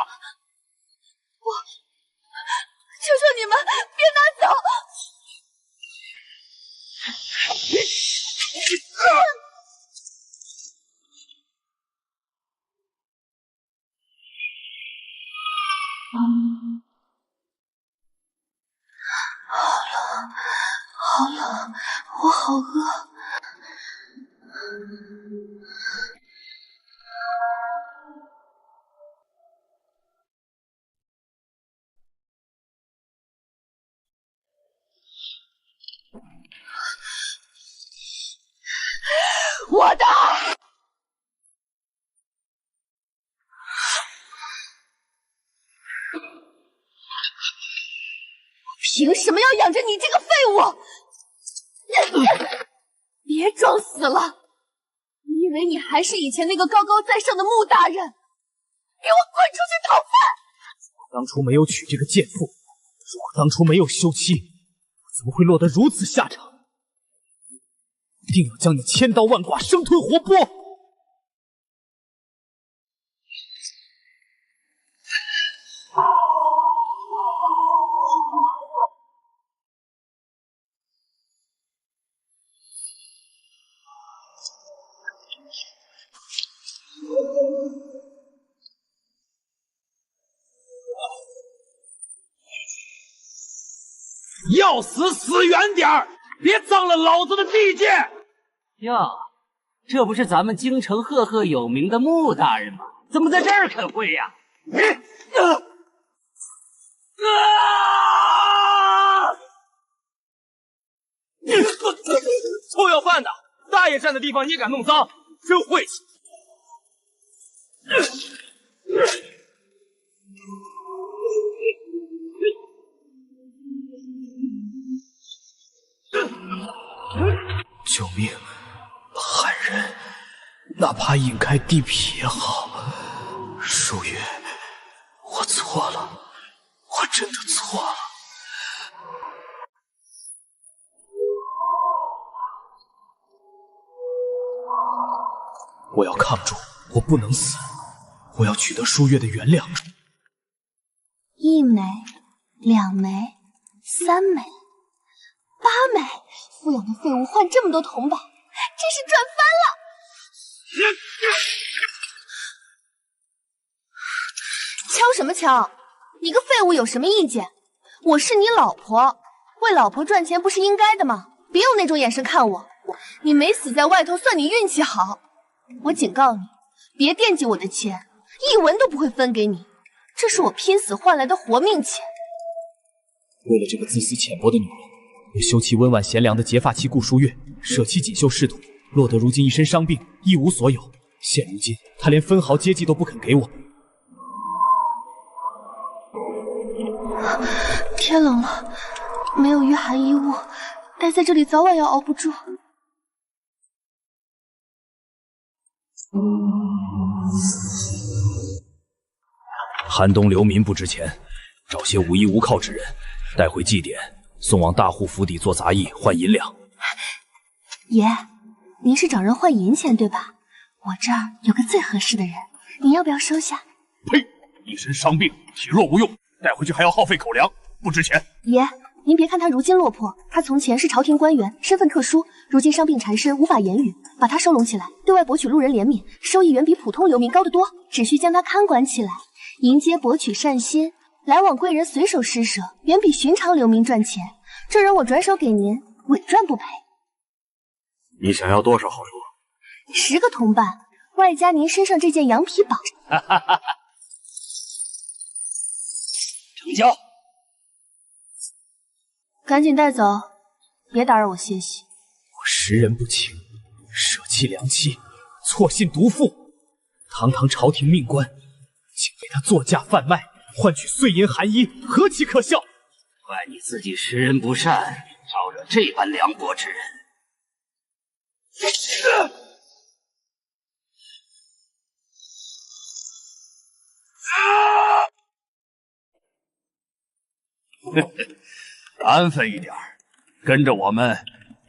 I: 求求你们别拿走！好冷，我好饿。我的！凭什么要养着你这个废物？别装死了！你以以为你还是以前那个高高在上的穆大人？给我滚出去讨饭！
A: 当初没有娶这个贱妇，如果当初没有休妻，我怎么会落得如此下场？一定要将你千刀万剐，生吞活剥！
F: 要死死远点儿，别脏了老子的地界！
K: 哟，这不是咱们京城赫赫有名的穆大人吗？怎么在这儿开会呀？
D: 臭要饭的，大爷站的地方你也敢弄脏，真晦气！
A: 救命！汉人，哪怕引开地痞也好。舒月，我错了，我真的错了。我要抗住，我不能死，我要取得舒月的原谅。
I: 1枚、2枚、3枚、8枚，富养的废物换这么多铜板，真是赚翻了！敲什么敲？你个废物有什么意见？我是你老婆，为老婆赚钱不是应该的吗？别用那种眼神看我，你没死在外头算你运气好。我警告你，别惦记我的钱，1文都不会分给你，这是我拼死换来的活命钱。
A: 为了这个自私浅薄的女人，我休弃温婉贤良的结发妻顾舒月，舍弃锦绣仕途，落得如今一身伤病，一无所有。现如今，她连分毫接济都不肯给我。
I: 天冷了，没有御寒衣物，待在这里早晚要熬不住。
J: 寒冬流民不值钱，找些无依无靠之人，带回祭典，送往大户府邸做杂役换银两。
I: 爷，您是找人换银钱对吧？我这儿有个最合适的人，您要不要收下？
G: 呸！一身伤病，体弱无用，带回去还要耗费口粮，不值钱。
I: 爷，您别看他如今落魄，他从前是朝廷官员，身份特殊，如今伤病缠身，无法言语，把他收拢起来，对外博取路人怜悯，收益远比普通流民高得多。只需将他看管起来，迎接博取善心，来往贵人随手施舍，远比寻常流民赚钱。这人我转手给您，稳赚不赔。
J: 你想要多少好处
I: ？10个铜板，外加您身上这件羊皮袄。
K: 成交。
I: 赶紧带走，别打扰我歇息。
A: 我识人不清，舍弃良妻，错信毒妇，堂堂朝廷命官，竟被他作价贩卖，换取碎银寒衣，何其可笑！
K: 怪你自己识人不善，招惹这般凉薄之人。
G: 安分一点，跟着我们，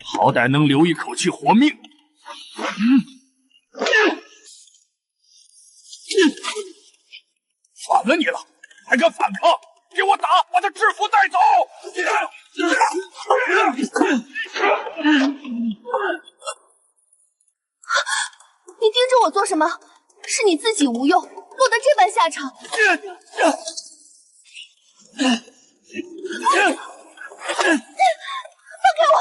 G: 好歹能留一口气活命。反了你了，还敢反抗？给我打，把他制服带走！
I: 你盯着我做什么？是你自己无用，落得这般下场。放开我！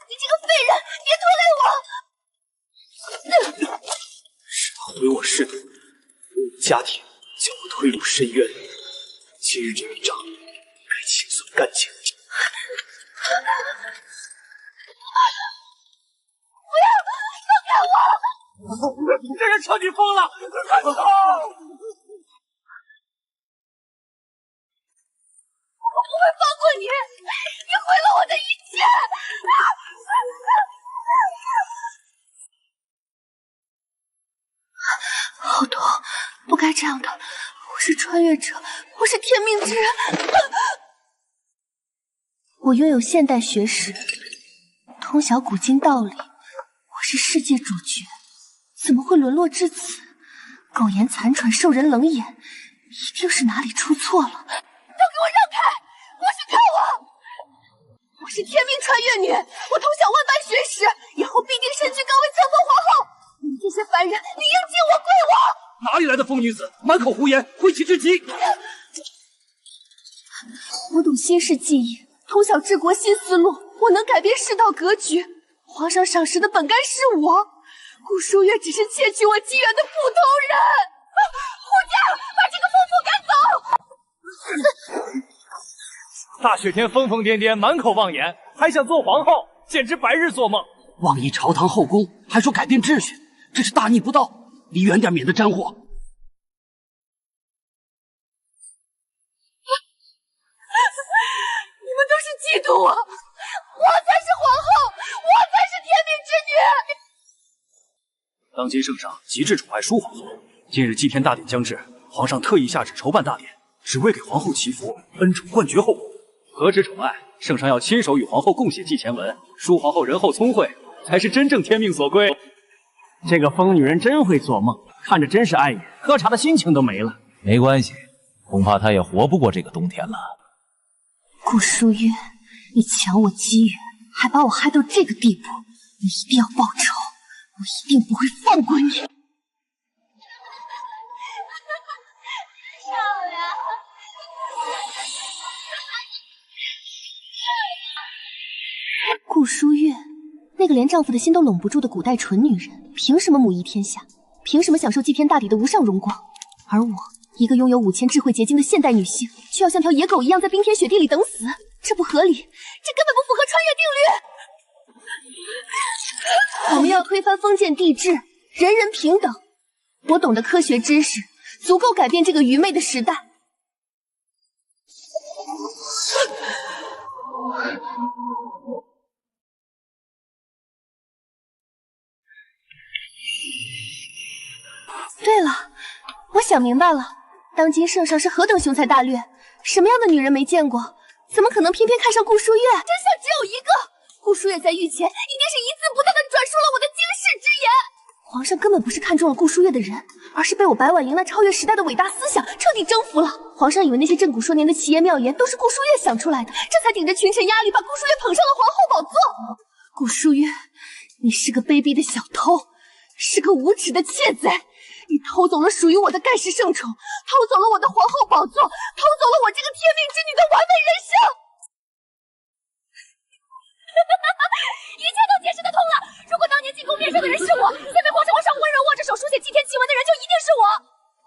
I: 你这个废人，别拖累我！
A: 是他毁我仕途，毁我家庭，将我推入深渊。今日这笔账该清算干净。
I: 不要！放开我！
G: 这人彻底疯了！快走！
I: 我不会放过你！你毁了我的一切！这样的，我是穿越者，我是天命之人。我拥有现代学识，通晓古今道理，我是世界主角，怎么会沦落至此？苟延残喘，受人冷眼，一定是哪里出错了。都给我让开！不许看我！我是天命穿越女，我通晓万般学识，以后必定身居高位，册封皇后。你们这些凡人，理应敬我跪我！
F: 哪里来的疯女子，满口胡言，晦气至极！
I: 我懂新世记忆，通晓治国新思路，我能改变世道格局。皇上赏识的本该是我，顾书月只是窃取我机缘的普通人。护驾，把这个疯妇赶走！
E: 大雪天疯疯癫癫，满口妄言，还想做皇后，简直白日做梦！
F: 妄议朝堂后宫，还说改变秩序，这是大逆不道，离远点，免得沾祸。
I: 你们都是嫉妒我，我才是皇后，我才是天命之女。
D: 当今圣上极致宠爱舒皇后，今日祭天大典将至，皇上特意下旨筹办大典，只为给皇后祈福，恩宠冠绝后宫。何止宠爱，圣上要亲手与皇后共写祭前文。舒皇后仁厚聪慧，才是真正天命所归。
K: 这个疯女人真会做梦，看着真是碍眼，喝茶的心情都没了。
L: 没关系，恐怕她也活不过这个冬天了。
I: 顾书月，你抢我机缘，还把我害到这个地步，你一定要报仇，我一定不会放过你。漂亮！顾书月，那个连丈夫的心都拢不住的古代蠢女人，凭什么母仪天下？凭什么享受祭天大典的无上荣光？而我，一个拥有5000智慧结晶的现代女性，却要像条野狗一样在冰天雪地里等死，这不合理，这根本不符合穿越定律。我们要推翻封建帝制，人人平等。我懂得科学知识，足够改变这个愚昧的时代。对了，我想明白了，当今圣上是何等雄才大略，什么样的女人没见过？怎么可能偏偏看上顾书月？真相只有一个，顾书月在御前一定是一字不差地转述了我的惊世之言。皇上根本不是看中了顾书月的人，而是被我白婉莹那超越时代的伟大思想彻底征服了。皇上以为那些震古说年的奇言妙言都是顾书月想出来的，这才顶着群臣压力把顾书月捧上了皇后宝座。顾书月，你是个卑鄙的小偷，是个无耻的窃贼。你偷走了属于我的盖世圣宠，偷走了我的皇后宝座，偷走了我这个天命之女的完美人生。一切都解释得通了。如果当年进宫面圣的人是我，现在皇上温柔握着手书写祭天檄文的人就一定是我。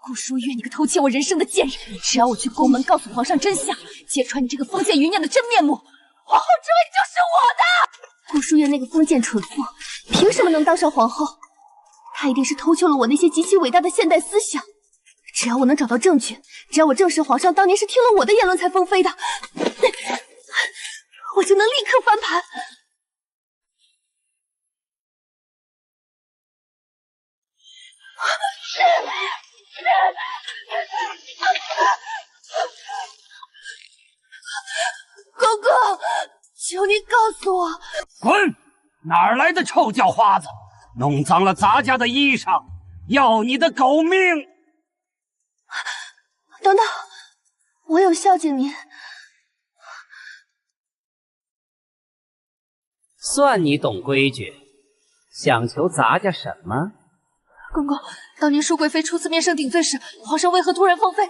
I: 顾书月，你个偷窃我人生的贱人！只要我去宫门告诉皇上真相，揭穿你这个封建余孽的真面目，皇后之位就是我的。顾书月那个封建蠢妇，凭什么能当上皇后？他一定是偷嗅了我那些极其伟大的现代思想。只要我能找到证据，只要我证实皇上当年是听了我的言论才封妃的，我就能立刻翻盘。哥哥，求你告诉我，
F: 滚！哪儿来的臭叫花子，弄脏了咱家的衣裳，要你的狗命！
I: 等等，我有孝敬您。
K: 算你懂规矩，想求咱家什么？
I: 公公，当年淑贵妃初次面圣顶罪时，皇上为何突然封妃？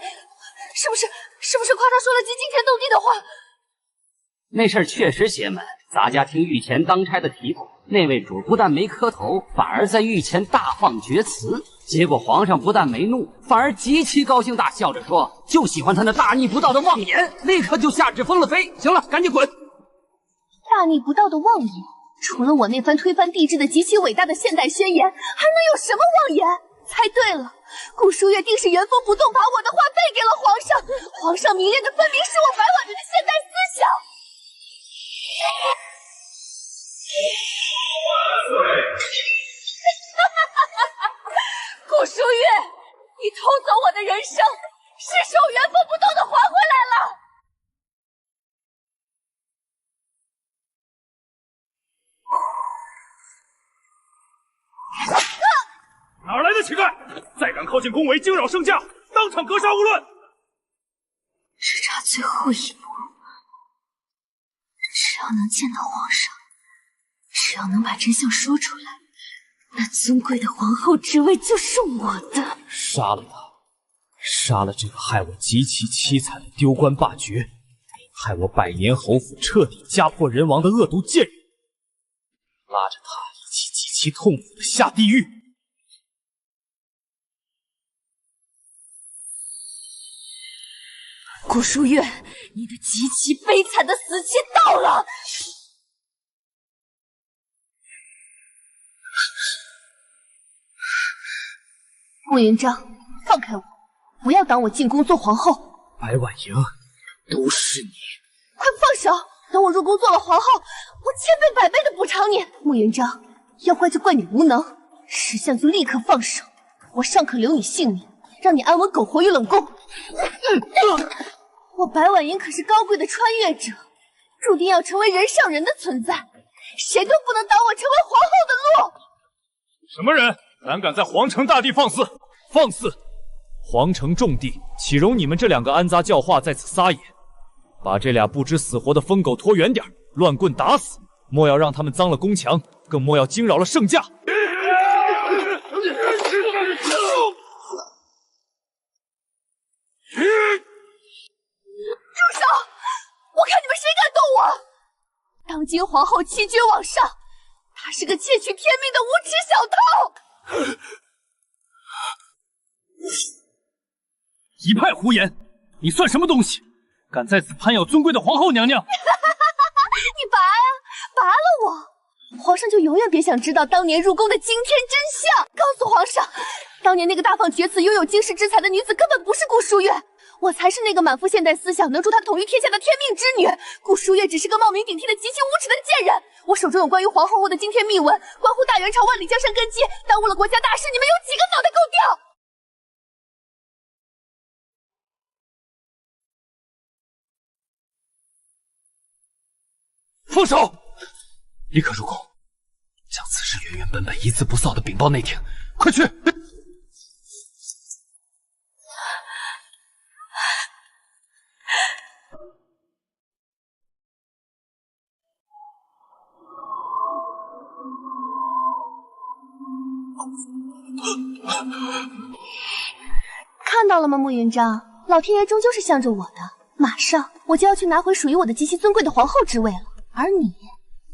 I: 是不是夸她说了极惊天动地的话？
K: 那事儿确实邪门，咱家听御前当差的提过，那位主不但没磕头，反而在御前大放厥词。结果皇上不但没怒，反而极其高兴，大笑着说：“就喜欢他那大逆不道的妄言！”立刻就下旨封了妃。行了，赶紧滚！
I: 大逆不道的妄言，除了我那番推翻帝制的极其伟大的现代宣言，还能有什么妄言？猜对了，顾书月定是原封不动把我的话背给了皇上，皇上迷恋的分明是我白婉莹的现代思想。顾书月，你偷走我的人生，是手原封不动的还回来了。
E: 哪来的乞丐？再敢靠近宫闱，惊扰圣驾，当场格杀勿论！
I: 只差最后一步，只要能见到皇上，只要能把真相说出来，那尊贵的皇后之位就是我的。
A: 杀了他，杀了这个害我极其凄惨的丢官罢爵，害我百年侯府彻底家破人亡的恶毒贱人，拉着他一起极其痛苦的下地狱。
I: 顾书月，你的极其悲惨的死期到了！慕云章，放开我，不要挡我进宫做皇后。
A: 白婉莹，都是你！
I: 快放手！等我入宫做了皇后，我千倍百倍的补偿你。慕云章，要怪就怪你无能，识相就立刻放手，我尚可留你性命，让你安稳苟活于冷宫。我白婉莹可是高贵的穿越者，注定要成为人上人的存在，谁都不能挡我成为皇后的路。
E: 什么人胆敢在皇城大地放肆？
A: 放肆！皇城重地，岂容你们这两个安杂教化在此撒野？把这俩不知死活的疯狗拖远点，乱棍打死！莫要让他们脏了宫墙，更莫要惊扰了圣驾！
I: 住手！我看你们谁敢动我！当今皇后欺君罔上，她是个窃取天命的无耻小偷！
D: 一派胡言！你算什么东西？敢在此攀咬尊贵的皇后娘娘！
I: 你拔呀，拔了我！皇上就永远别想知道当年入宫的惊天真相！告诉皇上，当年那个大放厥词、拥有惊世之才的女子根本不是顾书月，我才是那个满腹现代思想、能助她统一天下的天命之女。顾书月只是个冒名顶替的极其无耻的贱人。我手中有关于皇后后的惊天密文，关乎大元朝万里江山根基，耽误了国家大事，你们有几个脑袋够掉？
D: 放手！立刻入宫，将此事原原本本、一字不扫的禀报内廷。快去！
I: 看到了吗，慕云章？老天爷终究是向着我的，马上我就要去拿回属于我的极其尊贵的皇后之位了。而你，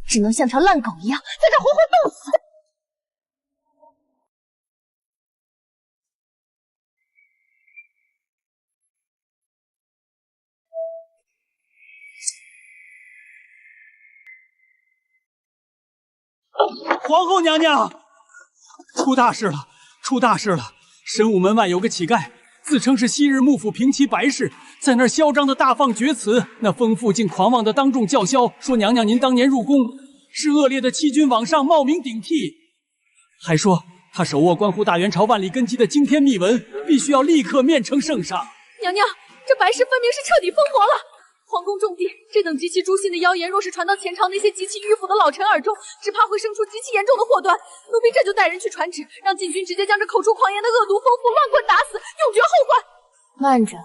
I: 只能像条烂狗一样在这活活冻死。
M: 皇后娘娘，出大事了！出大事了！神武门外有个乞丐，自称是昔日幕府平齐白氏，在那儿嚣张的大放厥词。那疯妇竟狂妄的当众叫嚣，说娘娘您当年入宫是恶劣的欺君罔上，冒名顶替，还说他手握关乎大元朝万里根基的惊天秘文，必须要立刻面呈圣上。
I: 娘娘，这白氏分明是彻底疯魔了！皇宫重地，这等极其诛心的谣言，若是传到前朝那些极其迂腐的老臣耳中，只怕会生出极其严重的祸端。奴婢这就带人去传旨，让禁军直接将这口出狂言的恶毒疯妇乱棍打死，永绝后患。慢着，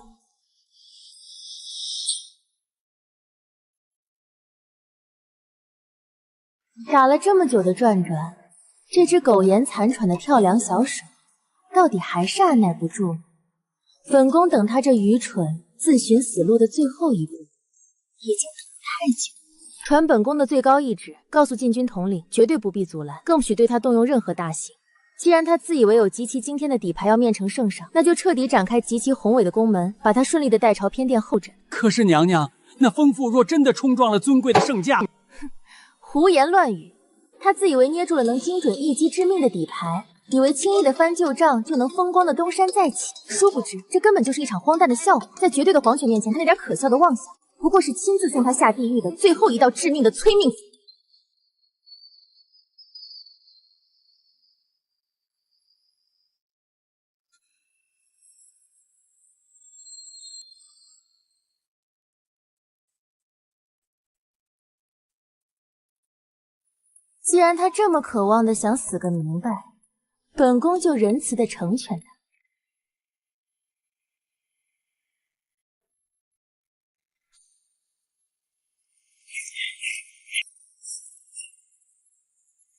I: 打了这么久的转转，这只苟延残喘的跳梁小手，到底还是按耐不住了。本宫等他这愚蠢自寻死路的最后一步，已经等太久。传本宫的最高懿旨，告诉禁军统领，绝对不必阻拦，更不许对他动用任何大刑。既然他自以为有极其惊天的底牌要面呈圣上，那就彻底展开极其宏伟的宫门，把他顺利的带朝偏殿候诊。
M: 可是娘娘，那疯妇若真的冲撞了尊贵的圣驾，
I: 胡言乱语！他自以为捏住了能精准一击致命的底牌，以为轻易的翻旧账就能风光的东山再起，殊不知这根本就是一场荒诞的笑话。在绝对的皇权面前，他那点可笑的妄想，不过是亲自送他下地狱的最后一道致命的催命符。
C: 既然他这么渴望的想死个明白，本宫就仁慈的成全他。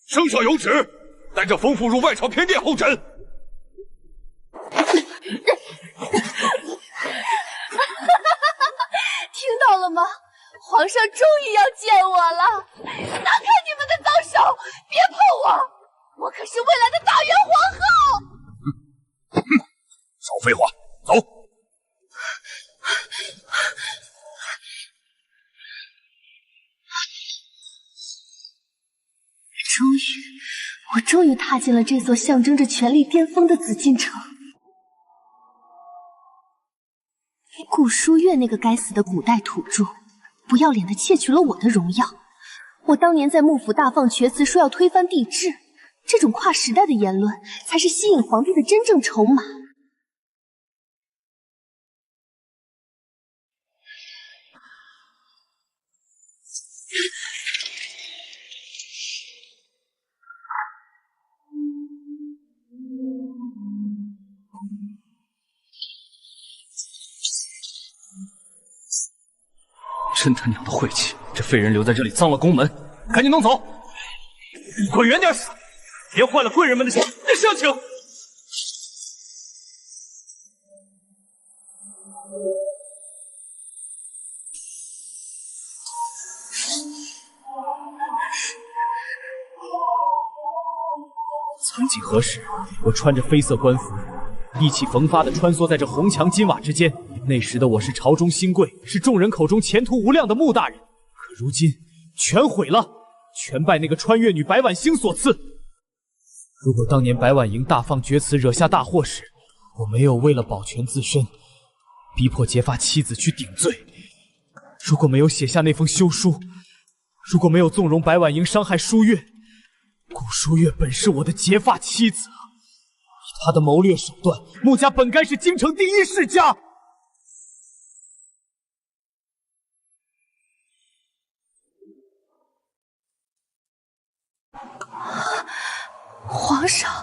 G: 生效有旨，带着冯父入外朝偏殿候诊。
I: 听到了吗？皇上终于要见我了！拿开你们的脏手，别碰我！我可是未来的大元皇后！
G: 少废话，走！
I: 我终于踏进了这座象征着权力巅峰的紫禁城。顾书月那个该死的古代土著，不要脸的窃取了我的荣耀。我当年在幕府大放厥词，说要推翻帝制，这种跨时代的言论，才是吸引皇帝的真正筹码。
D: 真他娘的晦气！这废人留在这里脏了宫门，赶紧弄走！你滚远点死，别坏了贵人们的乡情！
A: 曾几何时，我穿着绯色官服，意气风发地穿梭在这红墙金瓦之间。那时的我是朝中新贵，是众人口中前途无量的穆大人。可如今全毁了，全拜那个穿越女白婉星所赐。如果当年白婉莹大放厥词，惹下大祸时，我没有为了保全自身，逼迫结发妻子去顶罪；如果没有写下那封休书，如果没有纵容白婉莹伤害书月，顾书月本是我的结发妻子啊！以他的谋略手段，穆家本该是京城第一世家。
I: 皇上，皇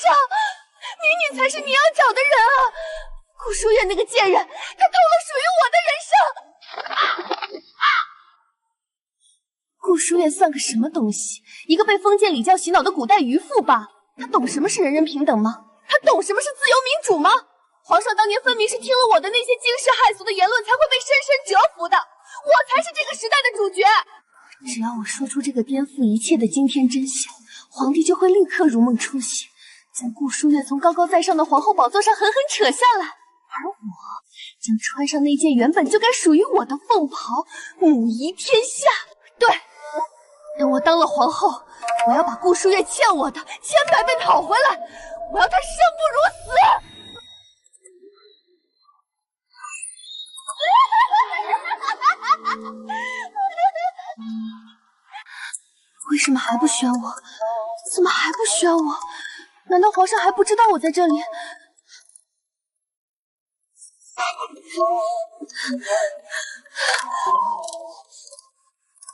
I: 上，民女才是你要找的人啊！顾书月那个贱人，他偷了属于我的人生。顾书月算个什么东西？一个被封建礼教洗脑的古代渔妇吧？他懂什么是人人平等吗？他懂什么是自由民主吗？皇上当年分明是听了我的那些惊世骇俗的言论，才会被深深折服的。我才是这个时代的主角。只要我说出这个颠覆一切的惊天真相，皇帝就会立刻如梦初醒，将顾书月从高高在上的皇后宝座上狠狠扯下来，而我将穿上那件原本就该属于我的凤袍，母仪天下。对，等我当了皇后，我要把顾书月欠我的1000-100倍讨回来，我要她生不如死。为什么还不选我？怎么还不选我？难道皇上还不知道我在这里？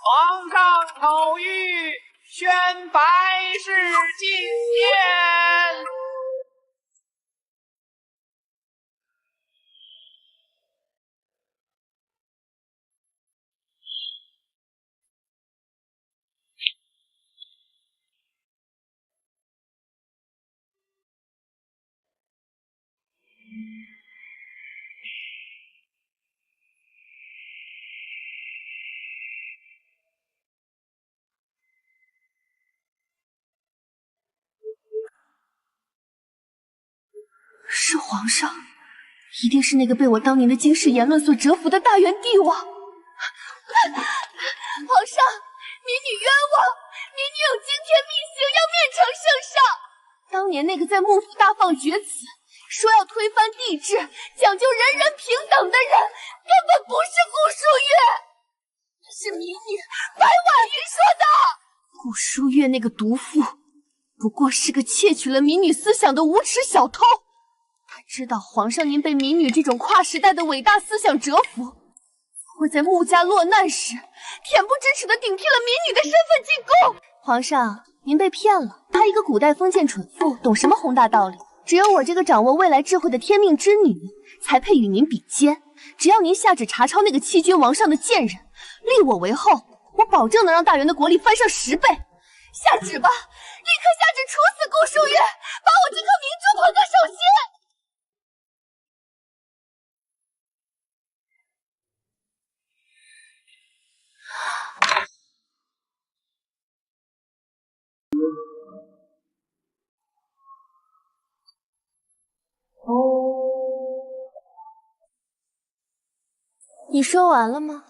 N: 皇上口谕，宣白氏进殿。
I: 是皇上，一定是那个被我当年的惊世言论所折服的大元帝王。皇上，民女冤枉，民女有惊天秘刑，要面呈圣上。当年那个在幕府大放厥词，说要推翻帝制，讲究人人平等的人，根本不是顾书月，是民女白婉莹说的。顾书月那个毒妇，不过是个窃取了民女思想的无耻小偷。他知道皇上您被民女这种跨时代的伟大思想折服，会在穆家落难时，恬不知耻的顶替了民女的身份进宫。皇上，您被骗了，她一个古代封建蠢妇，懂什么宏大道理？只有我这个掌握未来智慧的天命之女，才配与您比肩。只要您下旨查抄那个欺君亡上的贱人，立我为后，我保证能让大元的国力翻上10倍。下旨吧，立刻下旨处死顾淑月，把我这颗明珠捧在手心。
C: 你说完了吗？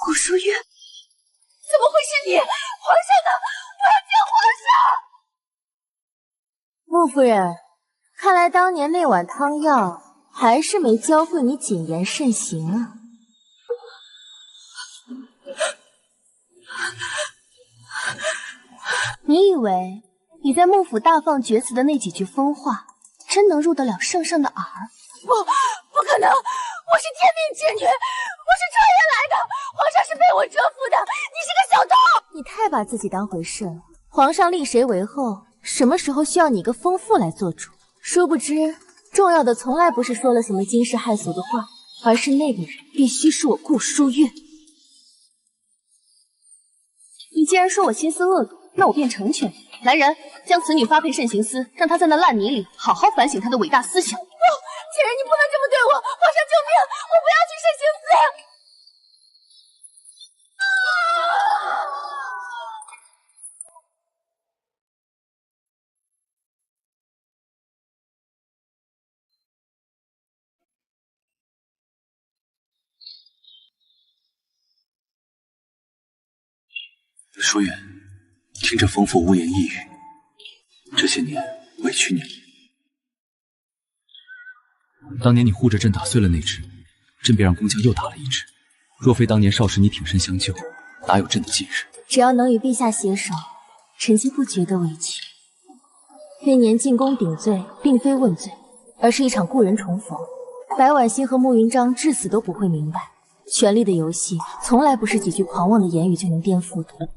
I: 顾淑月，怎么会是你？皇上呢？我要见皇上！
C: 穆夫人，看来当年那碗汤药还是没教会你谨言慎行啊。
I: 你以为你在幕府大放厥词的那几句疯话，真能入得了圣上的耳？不可能！我是天命之女，我是穿越来的，皇上是被我折服的，你是个小偷！
C: 你太把自己当回事了。皇上立谁为后，什么时候需要你一个疯妇来做主？殊不知，重要的从来不是说了什么惊世骇俗的话，而是那个人必须是我顾淑月。
I: 你既然说我心思恶毒，那我便成全你。来人，将此女发配慎刑司，让她在那烂泥里好好反省她的伟大思想。不，贱人，你不能这么对我！皇上救命！我不要去慎刑司！
F: 淑月，听着疯妇污言秽语，这些年委屈你了。当年你护着朕打碎了那只，朕便让工匠又打了一只。若非当年少时你挺身相救，哪有朕的今日？
C: 只要能与陛下携手，臣妾不觉得委屈。那年进宫顶罪，并非问罪，而是一场故人重逢。白婉欣和慕云章至死都不会明白，权力的游戏从来不是几句狂妄的言语就能颠覆的。